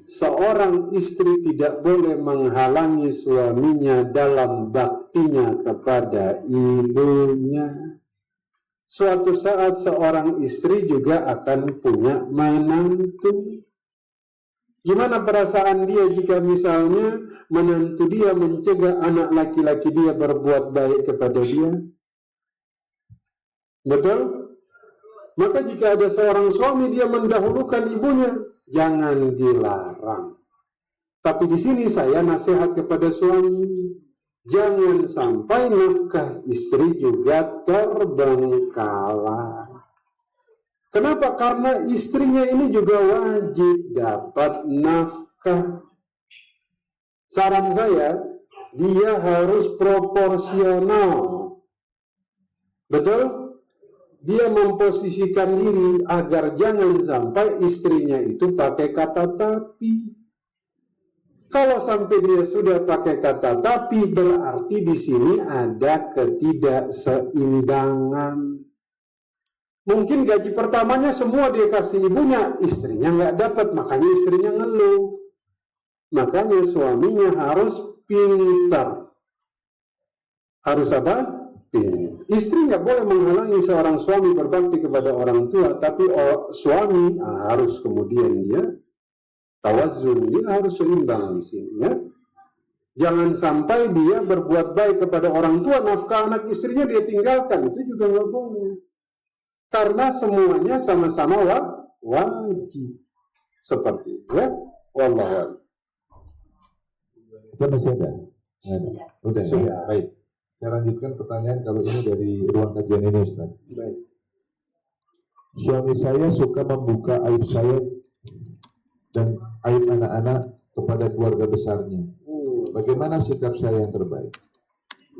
Seorang istri tidak boleh menghalangi suaminya dalam baktinya kepada ibunya. Suatu saat seorang istri juga akan punya menantu. Gimana perasaan dia jika misalnya menantu dia mencegah anak laki-laki dia berbuat baik kepada dia? Betul? Maka jika ada seorang suami dia mendahulukan ibunya, jangan dilarang. Tapi di sini saya nasihat kepada suami, jangan sampai nafkah istri juga terbengkalai. Kenapa? Karena istrinya ini juga wajib dapat nafkah. Saran saya, dia harus proporsional. Betul? Dia memposisikan diri agar jangan sampai istrinya itu pakai kata tapi. Kalau sampai dia sudah pakai kata tapi, berarti di sini ada ketidakseimbangan. Mungkin gaji pertamanya semua dia kasih ibunya, istrinya nggak dapat, makanya istrinya ngeluh. Makanya suaminya harus pintar. Harus apa? Istri nggak boleh menghalangi seorang suami berbakti kepada orang tua, tapi suami harus kemudian dia tawazun, dia harus seimbang di sini, ya. Jangan sampai dia berbuat baik kepada orang tua, nafkah anak istrinya dia tinggalkan, itu juga nggak boleh. Karena semuanya sama-sama wajib. Seperti itu, ya. Wallahu a'lam. Kita masih ada? Udah. Sudah. Baik. Saya lanjutkan pertanyaan kalau ini dari ruang kajian ini Ustaz. Baik. Suami saya suka membuka aib saya dan aib anak-anak kepada keluarga besarnya. Bagaimana sikap saya yang terbaik?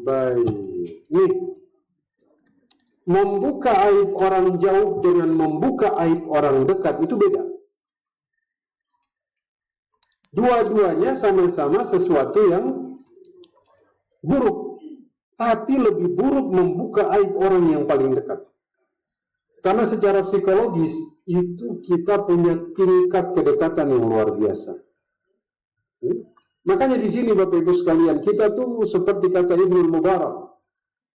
Baik. Nih, membuka aib orang jauh dengan membuka aib orang dekat itu beda. Dua-duanya sama-sama sesuatu yang buruk. Tapi lebih buruk membuka aib orang yang paling dekat. Karena secara psikologis itu kita punya tingkat kedekatan yang luar biasa. Makanya di sini Bapak Ibu sekalian, kita tuh seperti kata Ibnu Mubarak,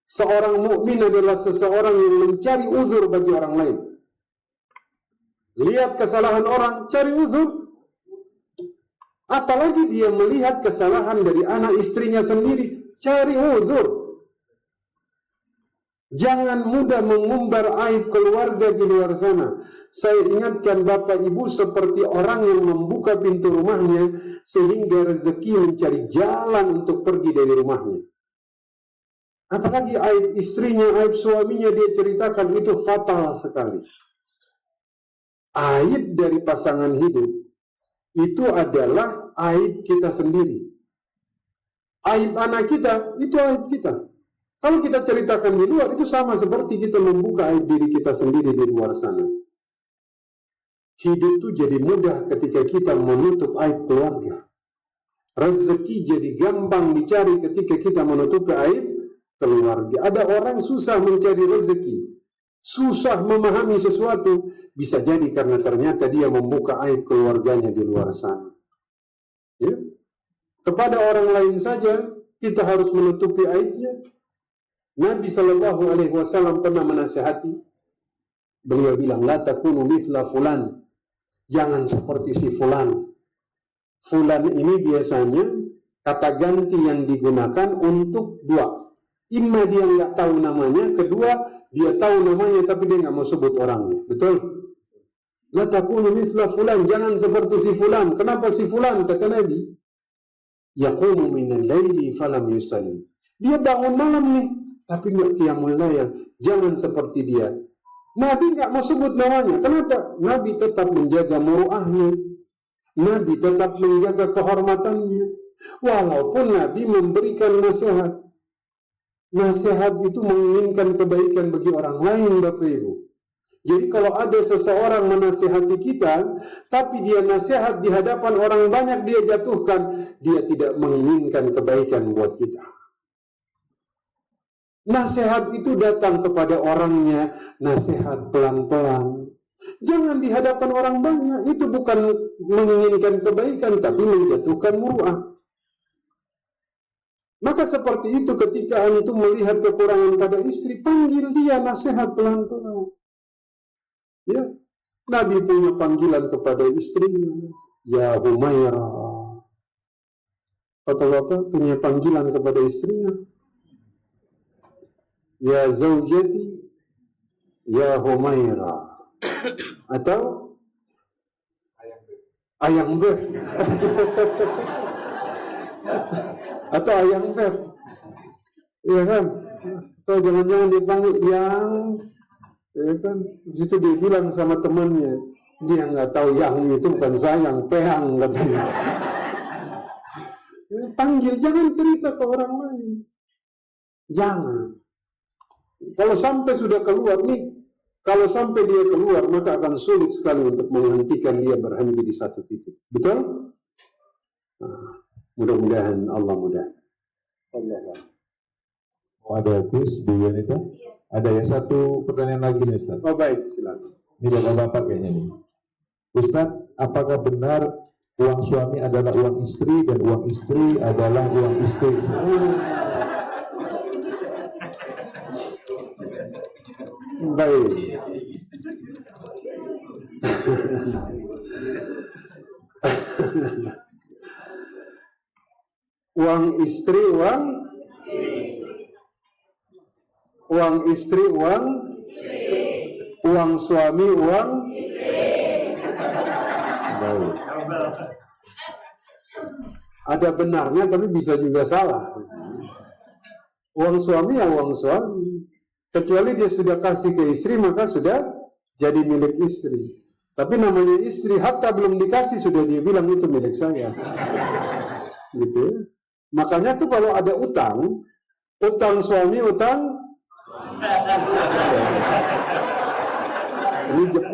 seorang mukmin adalah seseorang yang mencari uzur bagi orang lain. Lihat kesalahan orang, cari uzur. Apalagi dia melihat kesalahan dari anak istrinya sendiri, cari uzur. Jangan mudah mengumbar aib keluarga di luar sana. Saya ingatkan Bapak Ibu seperti orang yang membuka pintu rumahnya sehingga rezeki mencari jalan untuk pergi dari rumahnya. Apalagi aib istrinya, aib suaminya dia ceritakan, itu fatal sekali. Aib dari pasangan hidup itu adalah aib kita sendiri. Aib anak kita itu aib kita. Kalau kita ceritakan di luar, itu sama seperti kita membuka aib diri kita sendiri di luar sana. Hidup tuh jadi mudah ketika kita menutup aib keluarga. Rezeki jadi gampang dicari ketika kita menutupi aib keluarga. Ada orang susah mencari rezeki, susah memahami sesuatu, bisa jadi karena ternyata dia membuka aib keluarganya di luar sana. Ya? Kepada orang lain saja kita harus menutupi aibnya. Nabi Shallallahu Alaihi Wasallam pernah menasihati. Beliau bilang, la takunu mithla fulan, jangan seperti si fulan. Fulan ini biasanya kata ganti yang digunakan untuk dua. Imma dia nggak tahu namanya, kedua dia tahu namanya tapi dia nggak mau sebut orangnya. Betul? La takunu mithla fulan, jangan seperti si fulan. Kenapa si fulan? Kata Nabi, yaqumu minal laili falam yusalli. Dia bangun malam nih, tapi nggak qiyamul lail. Jangan seperti dia. Nabi nggak mau sebut namanya. Kenapa? Nabi tetap menjaga muruahnya. Nabi tetap menjaga kehormatannya. Walaupun Nabi memberikan nasihat. Nasihat itu menginginkan kebaikan bagi orang lain, Bapak Ibu. Jadi kalau ada seseorang menasihati kita, tapi dia nasihat di hadapan orang banyak dia jatuhkan, dia tidak menginginkan kebaikan buat kita. Nasihat itu datang kepada orangnya, nasihat pelan-pelan. Jangan di hadapan orang banyak, itu bukan menginginkan kebaikan, tapi menjatuhkan muruah. Maka seperti itu ketika antum melihat kekurangan pada istri, panggil dia nasihat pelan-pelan. Ya, Nabi punya panggilan kepada istrinya, ya Humairah. Bapak-bapak punya panggilan kepada istrinya, ya Zaujati, ya Humairah. Atau Ayang Beb. Atau Ayang Beb. Iya kan? Atau jangan-jangan dipanggil yang, ya kan? Di situ dia bilang sama temannya, dia nggak tahu yang itu bukan sayang, peang katanya. Ya, panggil, jangan cerita ke orang lain. Jangan. Kalau sampai sudah keluar nih, kalau sampai dia keluar, maka akan sulit sekali untuk menghentikan dia berhenti di satu titik. Betul? Nah, mudah-mudahan Allah mudah. Allah. Mau ada quiz, Bu Yunita? Ada ya, satu pertanyaan lagi nih, Ustaz. Oh baik, silakan. Ini bapak-bapak kayaknya nih. Ustaz, apakah benar uang suami adalah uang istri dan uang istri adalah uang istri? Baik. Uang istri uang istri uang suami uang baik. Ada benarnya tapi bisa juga salah. Uang suami ya uang suami. Kecuali dia sudah kasih ke istri, maka sudah jadi milik istri. Tapi namanya istri, hatta belum dikasih sudah dia bilang itu milik saya. Gitu. Makanya tuh kalau ada utang suami, utang.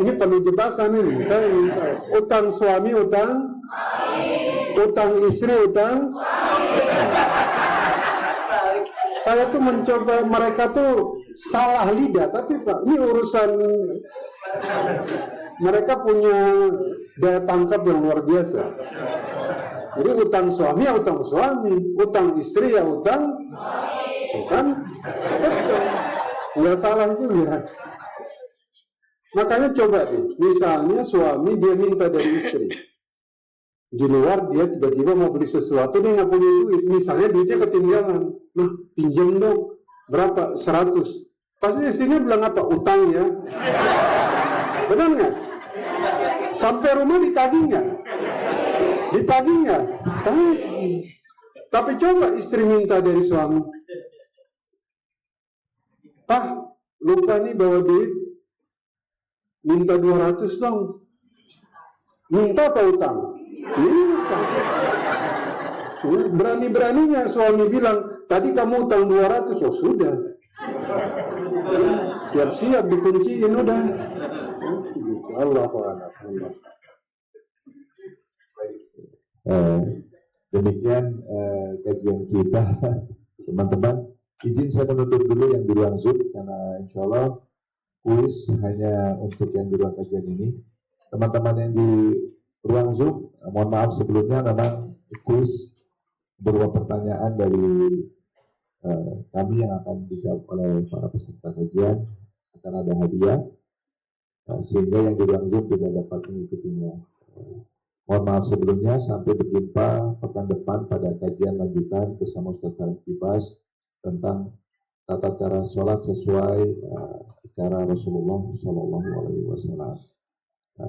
Ini perlu jebakan ini. Saya ingin tahu. Utang suami, utang istri, utang. Saya tuh mencoba, mereka tuh salah lidah, tapi Pak, ini urusan mereka punya daya tangkap yang luar biasa. Jadi utang suami ya utang suami, utang istri ya utang, bukan? Betul, nggak salah juga. Makanya coba deh, misalnya suami dia minta dari istri, di luar dia tiba-tiba mau beli sesuatu, dia nggak punya duit, misalnya duitnya ketinggalan, nah pinjam dong, berapa? 100. Pasti istrinya bilang apa? Utang ya. Benar nggak? Sampai rumah ditagih nggak? Ditagih nggak? Tapi coba istri minta dari suami, Pak, lupa nih bawa duit, minta 200 dong. Minta apa utang? Minta. Berani-beraninya suami bilang, tadi kamu utang 200, oh sudah. Siap-siap dikunciin udah. Gitu. Allahu a'lam. Demikian kajian kita, teman-teman. Izin saya menutup dulu yang di ruang Zoom karena insya Allah kuis hanya untuk yang di ruang kajian ini. Teman-teman yang di ruang Zoom, mohon maaf sebelumnya memang kuis berupa pertanyaan dari kami yang akan dijawab oleh para peserta kajian, akan ada hadiah sehingga yang di ruang Zoom tidak dapat mengikutinya. Mohon maaf sebelumnya, sampai berjumpa pekan depan pada kajian lanjutan bersama Ustaz Syarif Kibas tentang tata cara sholat sesuai cara Rasulullah Shallallahu Alaihi Wasallam.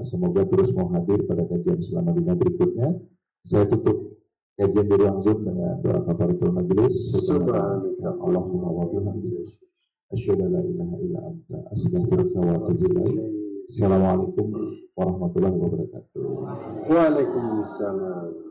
Semoga terus mau hadir pada kajian selama lima berikutnya. Saya tutup kajian di ruang Zoom dengan doa kafaratul majelis. Subhanallah, Allahumma wa bihamdika, asyhadu an la ilaha illa anta, astaghfiruka wa atubu ilaik. Assalamualaikum warahmatullahi wabarakatuh. Waalaikumsalam.